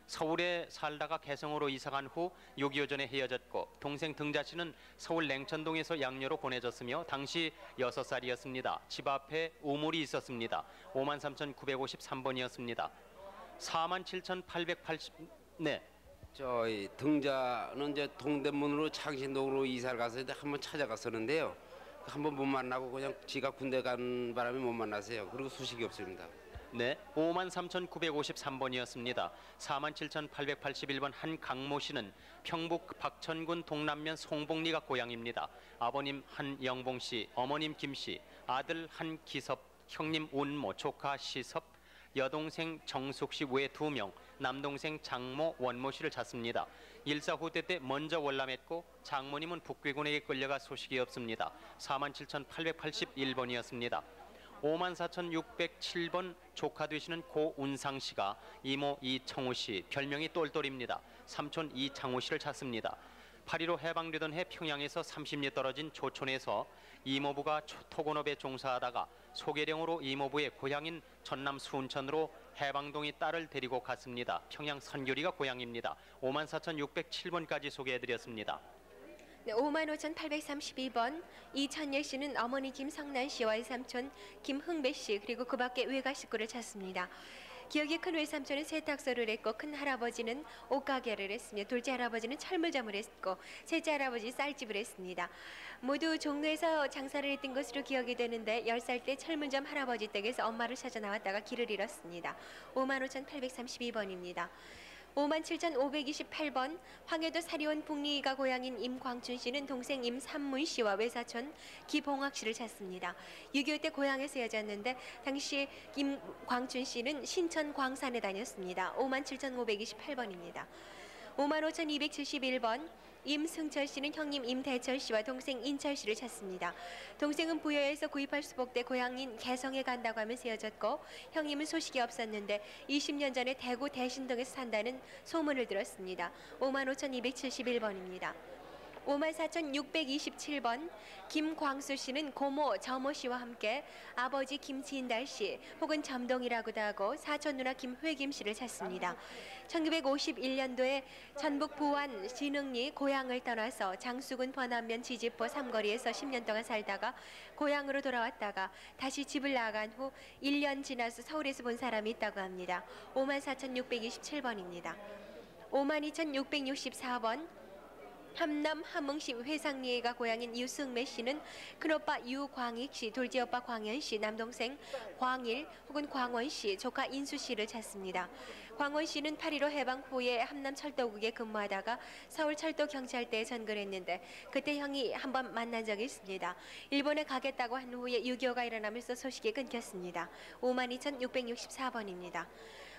서울에 살다가 개성으로 이사간 후 6.25 전에 헤어졌고 동생 등자 씨는 서울 냉천동에서 양녀로 보내졌으며 당시 6살이었습니다. 집 앞에 우물이 있었습니다. 53,953번이었습니다. 47,880... 네. 저희 등자는 이제 동대문으로 창신동으로 이사를 가서 한번 찾아갔었는데요. 한번 못 만나고 그냥 지가 군대 간 바람에 못 만났어요. 그리고 소식이 없습니다. 네, 53,953번이었습니다. 47,881번 한강모 씨는 평북 박천군 동남면 송봉리가 고향입니다. 아버님 한영봉 씨, 어머님 김 씨, 아들 한기섭, 형님 운모, 조카 시섭, 여동생 정숙 씨 외 2명, 남동생 장모 원모 씨를 찾습니다. 일사후퇴 때 먼저 월남했고 장모님은 북괴군에게 끌려가 소식이 없습니다. 47,881번이었습니다. 54,607번 조카 되시는 고운상 씨가 이모 이청우 씨, 별명이 똘똘입니다. 삼촌 이창우 씨를 찾습니다. 8.15 해방되던 해 평양에서 30리 떨어진 조촌에서 이모부가 토건업에 종사하다가 소계령으로 이모부의 고향인 전남 순천으로 해방동이 딸을 데리고 갔습니다. 평양 선교리가 고향입니다. 54,607번까지 소개해드렸습니다. 네, 55,832번 이천예 씨는 어머니 김성란 씨와 외삼촌 김흥배 씨 그리고 그 밖에 외가 식구를 찾습니다. 기억이 큰 외삼촌은 세탁소를 했고 큰 할아버지는 옷가게를 했으며 둘째 할아버지는 철물점을 했고 셋째 할아버지 쌀집을 했습니다. 모두 종로에서 장사를 했던 것으로 기억이 되는데 10살 때 철물점 할아버지 댁에서 엄마를 찾아 나왔다가 길을 잃었습니다. 55,832번입니다. 57,528번 황해도 사리온 북리가 고향인 임광춘 씨는 동생 임삼문 씨와 외사촌 기봉학 씨를 찾습니다. 6.25 때 고향에서 헤어졌는데 당시 임광춘 씨는 신천 광산에 다녔습니다. 57,528번입니다. 55,271번 임승철 씨는 형님 임대철 씨와 동생 인철 씨를 찾습니다. 동생은 부여에서 구입할 수복대 고향인 개성에 간다고 하면서 헤어졌고 형님은 소식이 없었는데 20년 전에 대구 대신동에서 산다는 소문을 들었습니다. 55,271번입니다. 54,627번 김광수 씨는 고모 저모 씨와 함께 아버지 김진달 씨 혹은 점동이라고도 하고 사촌 누나 김회김 씨를 찾습니다. 1951년도에 전북 부안 진흥리 고향을 떠나서 장수군 번안면 지지포 삼거리에서 10년 동안 살다가 고향으로 돌아왔다가 다시 집을 나간 후 1년 지나서 서울에서 본 사람이 있다고 합니다. 54,627번입니다. 52,664번 함남 함흥시 회상리가 고향인 유승매 씨는 큰오빠 유광익 씨, 둘째 오빠 광현 씨, 남동생 광일 혹은 광원 씨, 조카 인수 씨를 찾습니다. 광원 씨는 8.15 해방 후에 함남철도국에 근무하다가 서울철도경찰대에 전근했는데 그때 형이 한번 만난 적이 있습니다. 일본에 가겠다고 한 후에 6.25가 일어나면서 소식이 끊겼습니다. 52,664번입니다.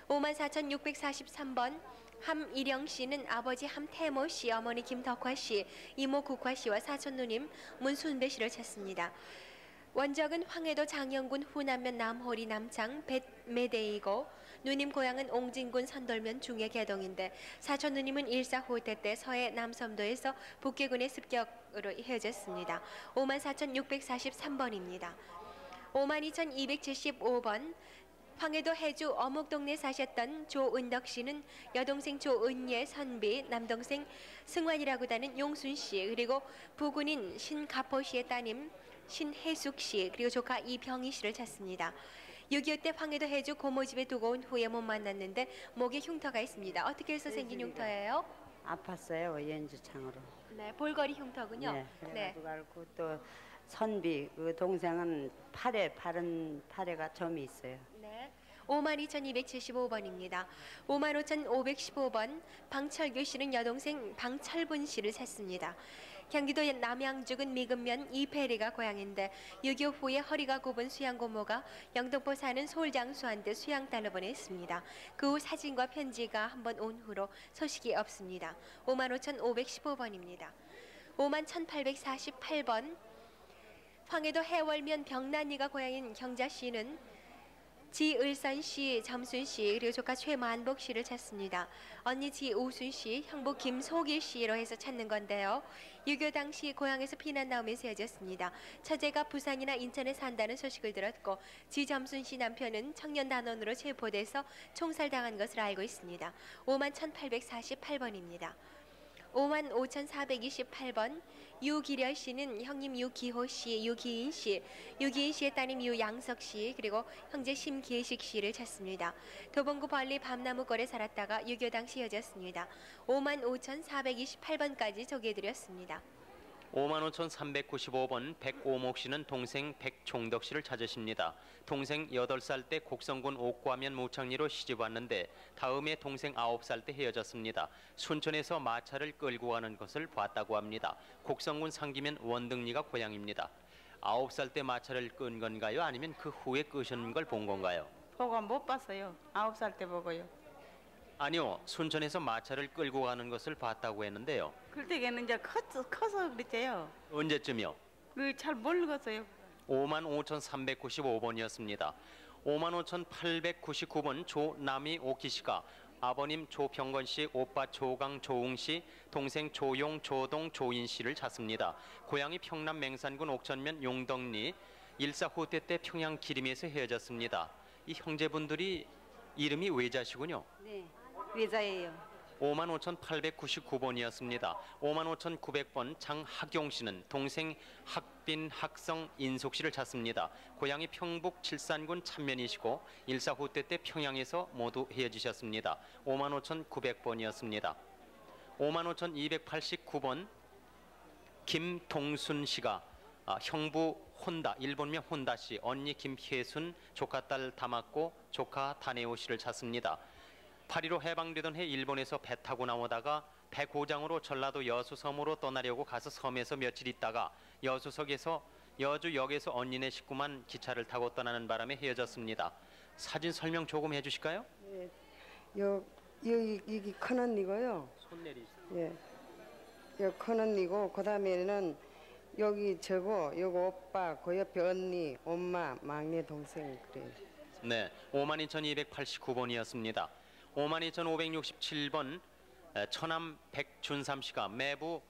54,643번 함일영 씨는 아버지 함태모 씨, 어머니 김덕화 씨, 이모 국화 씨와 사촌 누님 문순배 씨를 찾습니다. 원적은 황해도 장영군 후남면 남호리 남창 뱃매대이고 누님 고향은 옹진군 선돌면 중해 개동인데 사촌 누님은 일사호대 때 서해 남섬도에서 북계군의 습격으로 헤어졌습니다. 54,643번입니다. 52,275번 황해도 해주 어묵동네 사셨던 조은덕 씨는 여동생 조은예 선비, 남동생 승환이라고 다는 용순 씨, 그리고 부군인 신가포 씨의 따님 신혜숙 씨, 그리고 조카 이병희 씨를 찾습니다. 6.25 때 황해도 해주 고모 집에 두고 온 후에 못 만났는데 목에 흉터가 있습니다. 어떻게 해서 생긴 흉터예요? 아팠어요, 연주창으로. 네, 볼거리 흉터군요. 네, 그래가지고 알고 또 선비 그 동생은 파른 팔에가 점이 있어요. 네. 52,275번입니다. 55,515번 방철규 씨는 여동생 방철분 씨를 찾습니다. 경기도 남양 죽은 미근면 이페리가 고향인데 6.25 후에 허리가 굽은 수양 고모가 영등포 사는 서울 장수한테 수양달러 보냈습니다. 그 후 사진과 편지가 한번 온 후로 소식이 없습니다. 55,515번입니다. 51,848번 황해도 해월면 병난이가 고향인 경자 씨는 지을선 씨, 점순 씨, 그리고 조카 최만복 씨를 찾습니다. 언니 지우순 씨, 형부 김소길 씨로 해서 찾는 건데요. 6.25 당시 고향에서 피난 나오면서 헤어졌습니다. 처제가 부산이나 인천에 산다는 소식을 들었고 지점순 씨 남편은 청년단원으로 체포돼서 총살당한 것을 알고 있습니다. 51,848번입니다. 55,428번 유기렬 씨는 형님 유기호 씨, 유기인 씨, 유기인 씨의 따님 유양석 씨, 그리고 형제 심계식 씨를 찾습니다. 도봉구 벌리 밤나무골에 살았다가 6.25 당시 헤어졌습니다. 55,428번까지 소개해드렸습니다. 55,395번 백오목 씨는 동생 백종덕 씨를 찾으십니다. 동생 8살 때 곡성군 옥과면 무창리로 시집 왔는데 다음에 동생 9살 때 헤어졌습니다. 순천에서 마차를 끌고 가는 것을 봤다고 합니다. 곡성군 상기면 원등리가 고향입니다. 9살 때 마차를 끈 건가요? 아니면 그 후에 끄신 걸 본 건가요? 보고 못 봤어요. 9살 때 보고요. 아니요, 순천에서 마차를 끌고 가는 것을 봤다고 했는데요. 그때는 이제 커서 그랬대요. 언제쯤이요? 잘 모르겠어요. 55,395번이었습니다. 55,899번 조남이 오키 씨가 아버님 조평건 씨, 오빠 조강 조웅 씨, 동생 조용, 조동, 조인 씨를 찾습니다. 고향이 평남 맹산군 옥천면 용덕리, 일사후퇴 때 평양 기림에서 헤어졌습니다. 이 형제분들이 이름이 외자시군요. 네, 외자예요. 55,899번이었습니다. 55,900번 장학용 씨는 동생 학빈, 학성, 인숙 씨를 찾습니다. 고향이 평북 칠산군 참면이시고 일사후퇴 때 평양에서 모두 헤어지셨습니다. 55,900번이었습니다. 55,289번 김동순 씨가 형부 혼다, 일본명 혼다 씨, 언니 김혜순, 조카딸 다맞고 조카 다네오 씨를 찾습니다. 8.15 해방되던 해 일본에서 배 타고 나오다가 배 고장으로 전라도 여수섬으로 떠나려고 가서 섬에서 며칠 있다가 여수역에서 여주역에서 언니네 식구만 기차를 타고 떠나는 바람에 헤어졌습니다. 사진 설명 조금 해주실까요? 네, 여기 큰 언니고요. 손 내리시죠. 예, 여기 큰 언니고 그 다음에는 여기 저고 여기 오빠, 그 옆에 언니, 엄마, 막내 동생 그래요. 네, 52,289번이었습니다. 52,567번 처남 백준삼 씨가 매부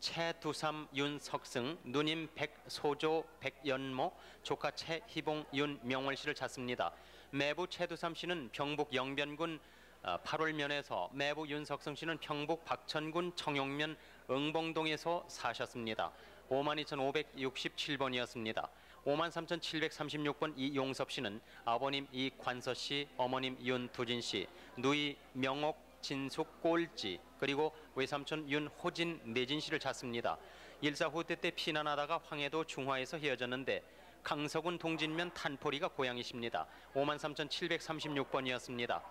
최두삼 윤석승, 누님 백소조 백연모, 조카 최희봉 윤명월 씨를 찾습니다. 매부 최두삼 씨는 경북 영변군 8월면에서, 매부 윤석승 씨는 평북 박천군 청용면 응봉동에서 사셨습니다. 52,567번이었습니다. 53,736번 이용섭 씨는 아버님 이관서 씨, 어머님 윤두진 씨, 누이 명옥, 진숙, 꼴지, 그리고 외삼촌 윤호진, 내진 씨를 찾습니다. 일사후퇴 때 피난하다가 황해도 중화에서 헤어졌는데 강서군 동진면 탄포리가 고향이십니다. 53,736번이었습니다.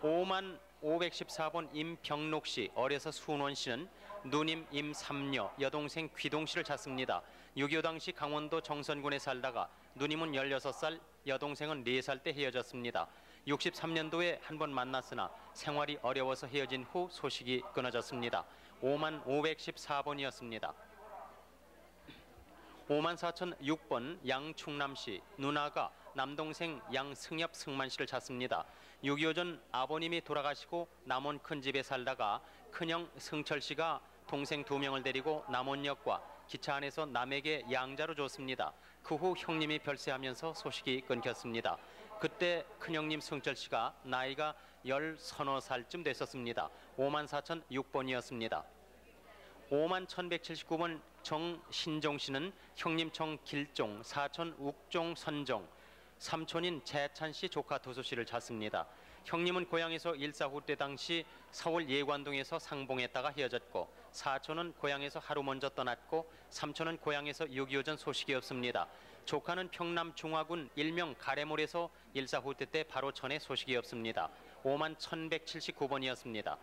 55,514번 임병록 씨, 어려서 순원 씨는 누님 임삼녀, 여동생 귀동 씨를 찾습니다. 6.25 당시 강원도 정선군에 살다가 누님은 16살, 여동생은 4살 때 헤어졌습니다. 63년도에 한 번 만났으나 생활이 어려워서 헤어진 후 소식이 끊어졌습니다. 55,514번이었습니다. 54,006번 양충남시 누나가 남동생 양승엽 승만씨를 찾습니다. 6.25 전 아버님이 돌아가시고 남원 큰집에 살다가 큰형 승철씨가 동생 2명을 데리고 남원역과 기차 안에서 남에게 양자로 줬습니다. 그 후 형님이 별세하면서 소식이 끊겼습니다. 그때 큰형님 승철씨가 나이가 10서너 살쯤 됐었습니다. 54,006번이었습니다. 51,179번 정신종씨는 형님 정길종, 사촌 욱종 선종, 삼촌인 재찬씨 조카 도수씨를 찾습니다. 형님은 고향에서 일사후 때 당시 서울 예관동에서 상봉했다가 헤어졌고, 사촌은 고향에서 하루 먼저 떠났고, 삼촌은 고향에서 6.25 전 소식이 없습니다. 조카는 평남 중화군 일명 가래몰에서 일사후 때 바로 전에 소식이 없습니다. 51,179번이었습니다.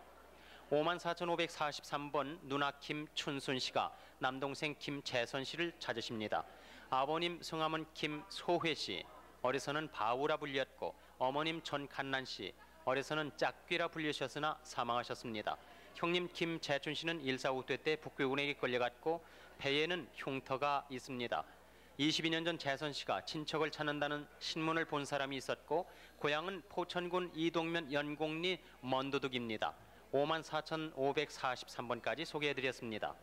54,543번 누나 김춘순씨가 남동생 김재선씨를 찾으십니다. 아버님 성함은 김소회씨, 어려서는 바우라 불렸고 어머님 전간난씨, 어려서는 짝귀라 불리셨으나 사망하셨습니다. 형님 김재춘씨는 일사후 때 북괴군에게 끌려갔고 배에는 흉터가 있습니다. 22년 전 재선씨가 친척을 찾는다는 신문을 본 사람이 있었고 고향은 포천군 이동면 연곡리 먼도둑입니다. 54,543번까지 소개해드렸습니다.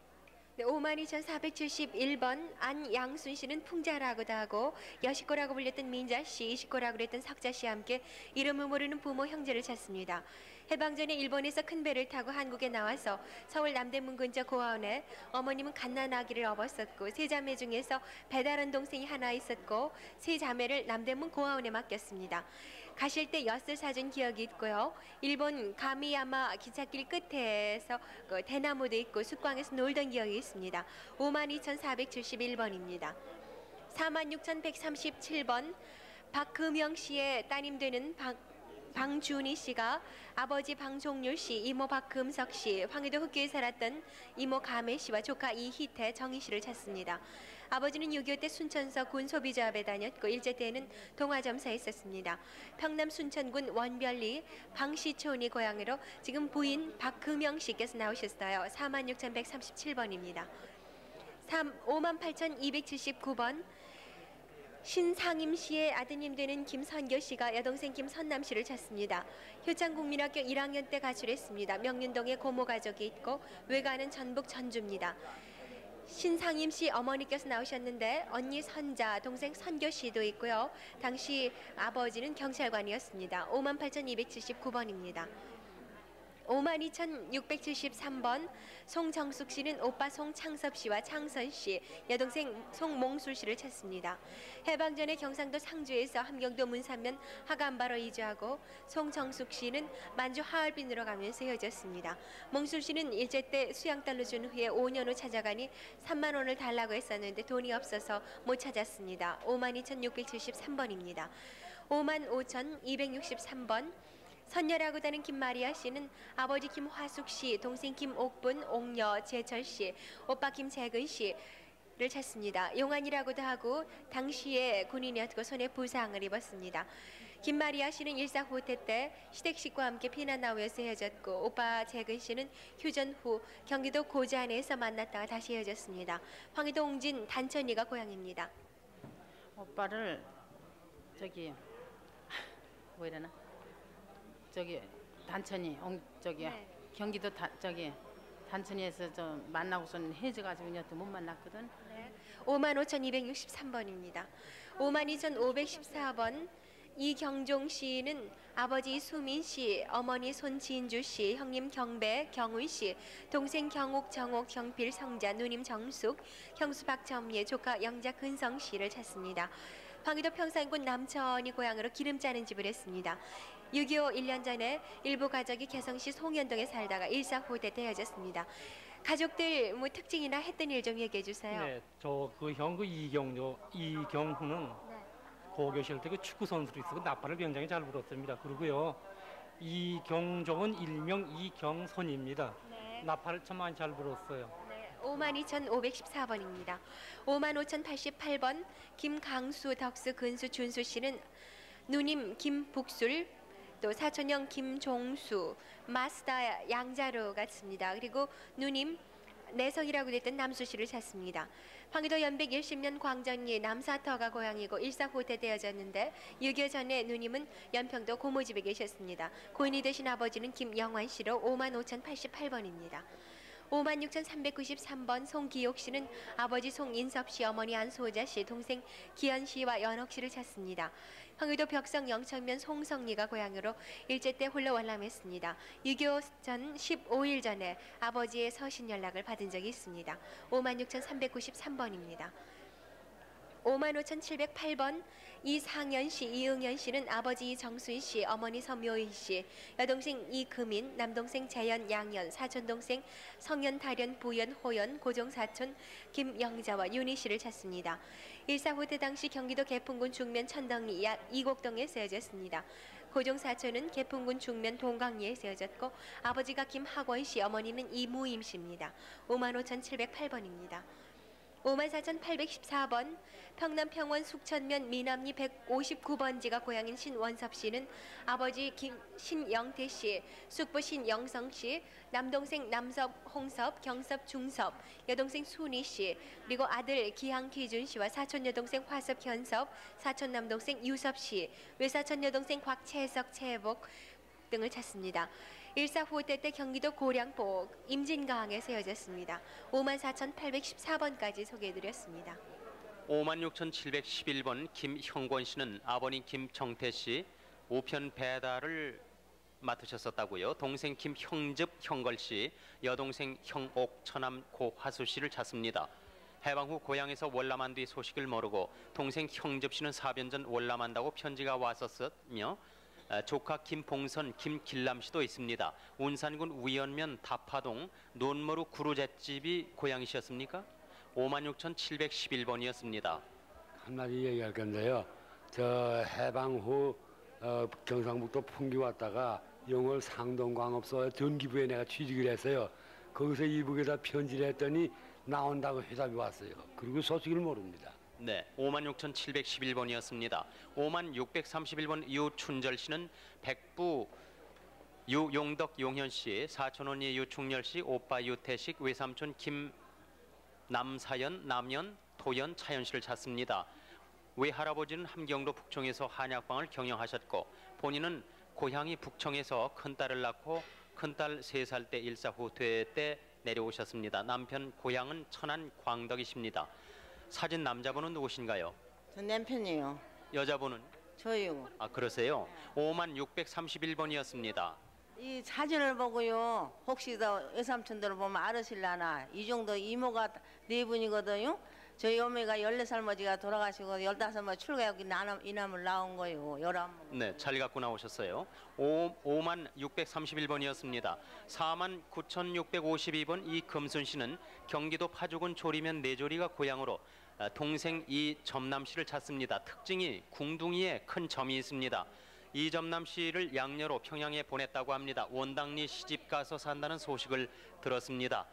네, 52,471번 안양순 씨는 풍자라고도 하고 여식고라고 불렸던 민자 씨, 이식고라고 불렸던 석자 씨와 함께 이름을 모르는 부모 형제를 찾습니다. 해방 전에 일본에서 큰 배를 타고 한국에 나와서 서울 남대문 근처 고아원에 어머님은 갓난아기를 업었었고 세 자매 중에서 배다른 동생이 하나 있었고 세 자매를 남대문 고아원에 맡겼습니다. 가실 때 엿을 사준 기억이 있고요. 일본 가미야마 기찻길 끝에서 그 대나무도 있고 숫광에서 놀던 기억이 있습니다. 52,471번입니다. 46,137번 박금영 씨의 따님 되는 방준희 씨가 아버지 방종률 씨, 이모 박금석 씨, 황해도 흑교에 살았던 이모 가매 씨와 조카 이희태, 정희 씨를 찾습니다. 아버지는 6.25 때 순천서 군소비조합에 다녔고 일제 때는 동화점사에 있었습니다. 평남 순천군 원별리 방시촌이 고향으로 지금 부인 박금영 씨께서 나오셨어요. 46,137번입니다. 58,279번 신상임 씨의 아드님 되는 김선교 씨가 여동생 김선남 씨를 찾습니다. 효창국민학교 1학년 때 가출했습니다. 명륜동에 고모 가족이 있고 외가는 전북 전주입니다. 신상임 씨 어머니께서 나오셨는데 언니 선자, 동생 선교 씨도 있고요. 당시 아버지는 경찰관이었습니다. 58,279번입니다. 52,673번 송정숙 씨는 오빠 송창섭 씨와 창선 씨, 여동생 송몽술 씨를 찾습니다. 해방 전에 경상도 상주에서 함경도 문산면 하간바로 이주하고 송정숙 씨는 만주 하얼빈으로 가면서 헤어졌습니다. 몽술 씨는 일제 때 수양달러 준 후에 5년 후 찾아가니 3만 원을 달라고 했었는데 돈이 없어서 못 찾았습니다. 52,673번입니다. 55,263번 선녀라고 다는 김마리아 씨는 아버지 김화숙 씨, 동생 김옥분, 옥녀, 재철 씨, 오빠 김재근 씨를 찾습니다. 용안이라고도 하고 당시에 군인이었고 손에 부상을 입었습니다. 김마리아 씨는 일사후 때 시댁식과 함께 피난 나오여서 헤어졌고 오빠 재근 씨는 휴전 후 경기도 고잔에서 만났다가 다시 헤어졌습니다. 황해도 옹진 단천이가 고향입니다. 오빠를 저기 뭐 이러나? 저기 단천이 경기도 단천에서 저 만나고서는 헤어져가지고 이제 못 만났거든. 네. 55,263번입니다. 52,514번 이경종 씨는 아버지 수민 씨, 어머니 손진주 씨, 형님 경배, 경훈 씨, 동생 경옥, 정옥, 경필, 성자, 누님 정숙, 형수 박점예, 조카 영자 근성 씨를 찾습니다. 황해도 평산군 남천이 고향으로 기름 짜는 집을 했습니다. 6.25 1년 전에 일부 가족이 개성시 송현동에 살다가 일사후 때 헤어졌습니다. 가족들 뭐 특징이나 했던 일 좀 얘기해 주세요. 네, 저 그 형 그 이경훈은 고교 시절 때 그 축구 선수로 있었고 나팔을 굉장히 잘 불었습니다. 그리고요 이경종은 일명 이경선입니다. 네. 나팔을 참 많이 잘 불었어요. 52,514번입니다. 55,088번 김강수, 덕수, 근수, 준수 씨는 누님 김북술, 또 사촌형 김종수, 마스다 양자로 같습니다. 그리고 누님 내성이라고 됐던 남수 씨를 찾습니다. 황희도 연백 10년 광전리 남사터가 고향이고 일사후퇴되어졌는데 6.25 전에 누님은 연평도 고모집에 계셨습니다. 고인이 되신 아버지는 김영환 씨로 55,088번입니다. 56,393번 송기옥 씨는 아버지 송인섭 씨, 어머니 안소자 씨, 동생 기현 씨와 연옥 씨를 찾습니다. 황희도 벽성 영천면 송성리가 고향으로 일제 때 홀로 월남했습니다. 6.25 전 15일 전에 아버지의 서신 연락을 받은 적이 있습니다. 56,393번입니다. 55,708번 이상현 씨, 이응현 씨는 아버지 이정순 씨, 어머니 서묘희 씨, 여동생 이금인, 남동생 재현, 양현, 사촌동생 성현, 다련, 부연, 호연, 고종사촌 김영자와 윤희 씨를 찾습니다. 일사후퇴 당시 경기도 개풍군 중면 천덕리 이곡동에 세워졌습니다. 고종사촌은 개풍군 중면 동강리에 세워졌고 아버지가 김학원 씨, 어머니는 이무임 씨입니다. 55,708번입니다. 54,814번 평남 평원 숙천면 미남리 159번지가 고향인 신원섭 씨는 아버지 신영태 씨, 숙부 신영성 씨, 남동생 남섭, 홍섭, 경섭, 중섭, 여동생 순희 씨, 그리고 아들 기항기준 씨와 사촌 여동생 화섭, 현섭, 사촌 남동생 유섭 씨, 외사촌 여동생 곽채석, 채복 등을 찾습니다. 일사후퇴 때 경기도 고량포 임진강에 세워졌습니다. 54,814번까지 소개해드렸습니다. 56,711번 김형권 씨는 아버님 김정태 씨 우편 배달을 맡으셨었다고요. 동생 김형즙 형걸 씨, 여동생 형옥 처남 고화수 씨를 찾습니다. 해방 후 고향에서 월남한 뒤 소식을 모르고 동생 형즙 씨는 4년 전 월남한다고 편지가 왔었으며 조카 김봉선, 김길남 씨도 있습니다. 운산군 위연면 다파동 논머루 구루잣집이 고향이셨습니까? 56,711번이었습니다. 한마디 얘기할 건데요. 저 해방 후 경상북도 풍기 왔다가 영월 상동광업소 전기부에 내가 취직을 했어요. 거기서 이북에다 편지를 했더니 나온다고 회답이 왔어요. 그리고 소식을 모릅니다. 네, 56,711번이었습니다. 56,631번 유춘절 씨는 백부 유용덕 용현 씨, 사촌 언니 유충렬 씨, 오빠 유태식, 외삼촌 김남사연, 남연, 도연, 차연 씨를 찾습니다. 외할아버지는 함경도 북청에서 한약방을 경영하셨고 본인은 고향이 북청에서 큰딸을 낳고 큰딸 3살 때 일사후퇴 때 내려오셨습니다. 남편 고향은 천안 광덕이십니다. 사진 남자분은 누구신가요? 저 남편이요. 여자분은? 저요. 아, 그러세요? 56,631번이었습니다. 이 사진을 보고요. 혹시 더 외삼촌들을 보면 알으실라나. 이 정도 이모가 4분이거든요. 저희 어머니가 14살 머지가 돌아가시고 15살 출가하고 이남을 나온 거예요. 11번. 네, 잘 갖고 나오셨어요. 50,631번이었습니다. 49,652번 이금순 씨는 경기도 파주군 조리면 내조리가 고향으로 동생 이점남 씨를 찾습니다. 특징이 궁둥이에 큰 점이 있습니다. 이점남 씨를 양녀로 평양에 보냈다고 합니다. 원당리 시집 가서 산다는 소식을 들었습니다.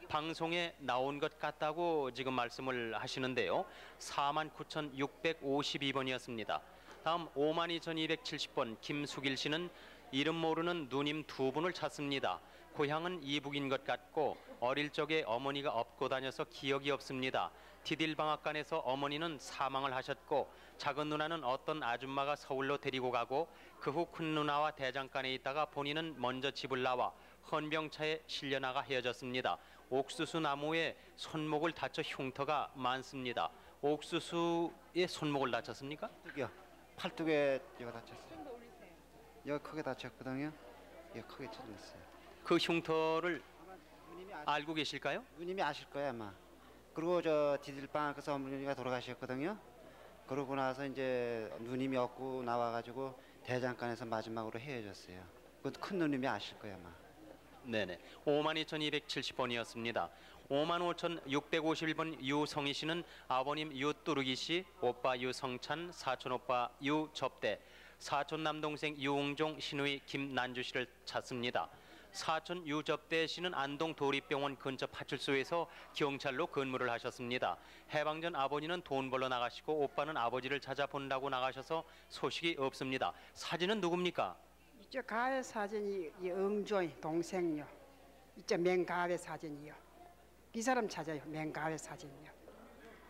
방송에 나온 것 같다고 지금 말씀을 하시는데요. 49,652번이었습니다. 다음 52,270번 김수길 씨는 이름 모르는 누님 2분을 찾습니다. 고향은 이북인 것 같고 어릴 적에 어머니가 업고 다녀서 기억이 없습니다. 디딜방앗간에서 어머니는 사망을 하셨고 작은 누나는 어떤 아줌마가 서울로 데리고 가고 그 후 큰 누나와 대장간에 있다가 본인은 먼저 집을 나와 헌병차에 실려나가 헤어졌습니다. 옥수수 나무에 손목을 다쳐 흉터가 많습니다. 옥수수에 손목을 다쳤습니까? 팔뚝에 여기 다쳤어요. 여기 크게 다쳤거든요. 여기 크게 찢었어요. 그 흉터를 알고 계실까요? 누님이 아실 거예요 아마. 그리고 저 디딜방앗에서 어머니가 돌아가셨거든요. 그러고 나서 이제 누님이 얻고 나와가지고 대장간에서 마지막으로 헤어졌어요. 그것도 큰 누님이 아실 거예요 아마. 네네. 52,270번이었습니다. 55,651번 유성희 씨는 아버님 유뚜르기 씨, 오빠 유성찬, 사촌 오빠 유접대, 사촌 남동생 유웅종, 신우이 김난주 씨를 찾습니다. 사촌 유접대 씨는 안동 도립병원 근처 파출소에서 경찰로 근무를 하셨습니다. 해방 전 아버지는 돈 벌러 나가시고 오빠는 아버지를 찾아본다고 나가셔서 소식이 없습니다. 사진은 누굽니까? 이쪽 가의 사진이 영조의 동생요. 이쪽 맹가의 사진이요. 이 사람 찾아요. 맹가의 사진이요.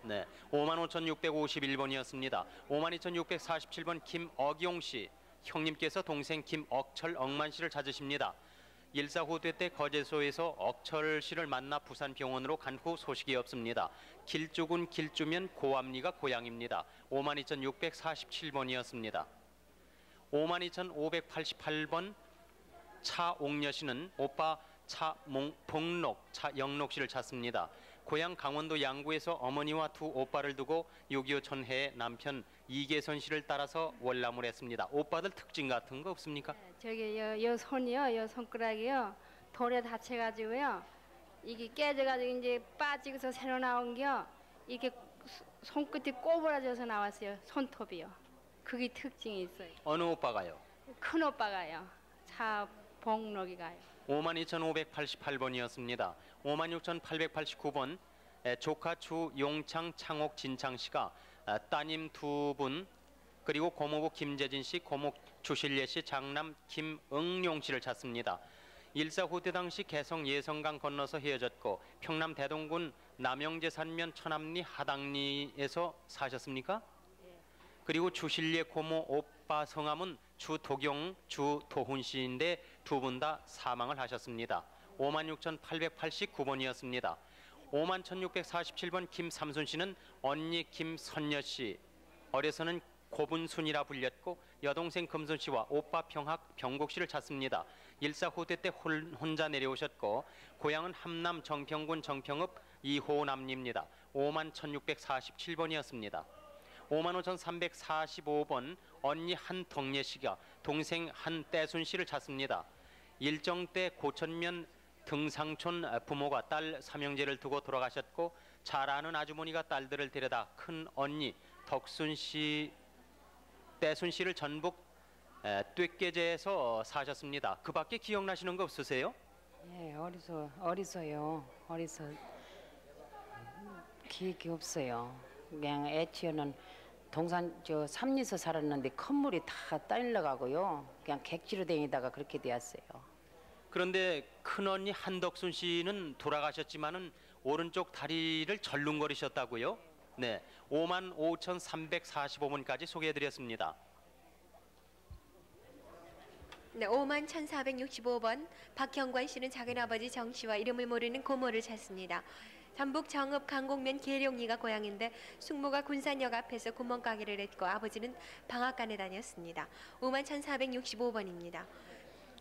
네, 55,651번이었습니다. 52,647번 김억용 씨, 형님께서 동생 김억철 억만 씨를 찾으십니다. 일사후퇴 때 거제소에서 억철 씨를 만나 부산병원으로 간 후 소식이 없습니다. 길쭉은 길주면 고암리가 고향입니다. 52,647번이었습니다. 52,588번 차옥녀 씨는 오빠 차봉록, 차영록 씨를 찾습니다. 고향 강원도 양구에서 어머니와 두 오빠를 두고 6.25 천해의 남편 이계선 씨를 따라서 월남을 했습니다. 오빠들 특징 같은 거 없습니까? 저기 요 손이요, 요 손가락이요, 돌에 다쳐가지고요. 이게 깨져가지고 이제 빠지고서 새로 나온겨. 이게 손끝이 꼬부라져서 나왔어요. 손톱이요. 그게 특징이 있어요. 어느 오빠가요? 큰 오빠가요. 차봉록이가요. 52,588번이었습니다. 56,889번 조카 주용창, 창옥, 진창 씨가 따님 두 분 그리고 고모부 김재진 씨, 고모 주실례 씨, 장남 김응용 씨를 찾습니다. 일사후퇴 당시 개성 예성강 건너서 헤어졌고 평남 대동군 남영제 산면 천암리 하당리에서 사셨습니까? 그리고 주실례 고모 오빠 성함은 주도경, 주도훈 씨인데 두 분 다 사망을 하셨습니다. 56,889번이었습니다. 51,647번 김삼순 씨는 언니 김선녀 씨, 어려서는 고분순이라 불렸고 여동생 금순 씨와 오빠 병학 병국 씨를 찾습니다. 일사후퇴 때 혼자 내려오셨고 고향은 함남 정평군 정평읍 이호남리입니다. 51,647번이었습니다. 55,345번 언니 한덕례 씨가 동생 한떼순 씨를 찾습니다. 일정 때 고천면 등상촌 부모가 딸 삼형제를 두고 돌아가셨고 잘 아는 아주머니가 딸들을 데려다 큰 언니 덕순 씨, 떼순 씨를 전북 twe계제에서 사셨습니다. 그 밖에 기억나시는 거 없으세요? 예, 어리서요. 기억이 없어요. 그냥 애초에는 동산 삼리서 살았는데 건물이 다 딸려가고요. 그냥 객지로 다니다가 그렇게 되었어요. 그런데 큰언니 한덕순 씨는 돌아가셨지만은 오른쪽 다리를 절름거리셨다고요? 네, 55,345번까지 소개해드렸습니다. 네, 51,465번 박형관 씨는 작은아버지 정 씨와 이름을 모르는 고모를 찾습니다. 전북 정읍 강곡면 계룡리가 고향인데 숙모가 군산역 앞에서 구멍가게를 했고 아버지는 방앗간에 다녔습니다. 51,465번입니다.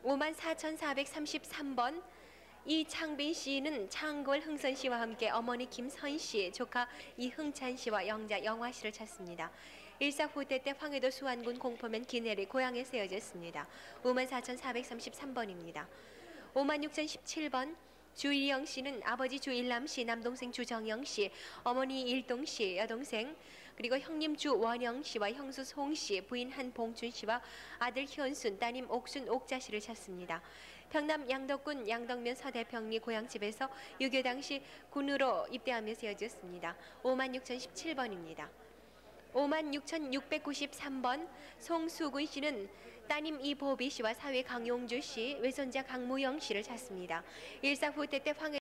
54,433번 이창빈 씨는 창골 흥선 씨와 함께 어머니 김선 씨, 조카 이흥찬 씨와 영자 영화 씨를 찾습니다. 일사후퇴 때 황해도 수안군 공포면 기내리 고향에 세워졌습니다. 54,433번입니다. 56,017번 주일영 씨는 아버지 주일남 씨, 남동생 주정영 씨, 어머니 일동 씨, 여동생 그리고 형님 주원영 씨와 형수 송 씨, 부인 한봉춘 씨와 아들 현순, 따님 옥순, 옥자 씨를 찾습니다. 평남 양덕군 양덕면 서대평리 고향집에서 6.25 당시 군으로 입대하며 세워졌습니다. 56,017번입니다. 56,693번 송수근 씨는 따님 이보비 씨와 사위 강용주 씨, 외손자 강무영 씨를 찾습니다. 일사후퇴 때 황해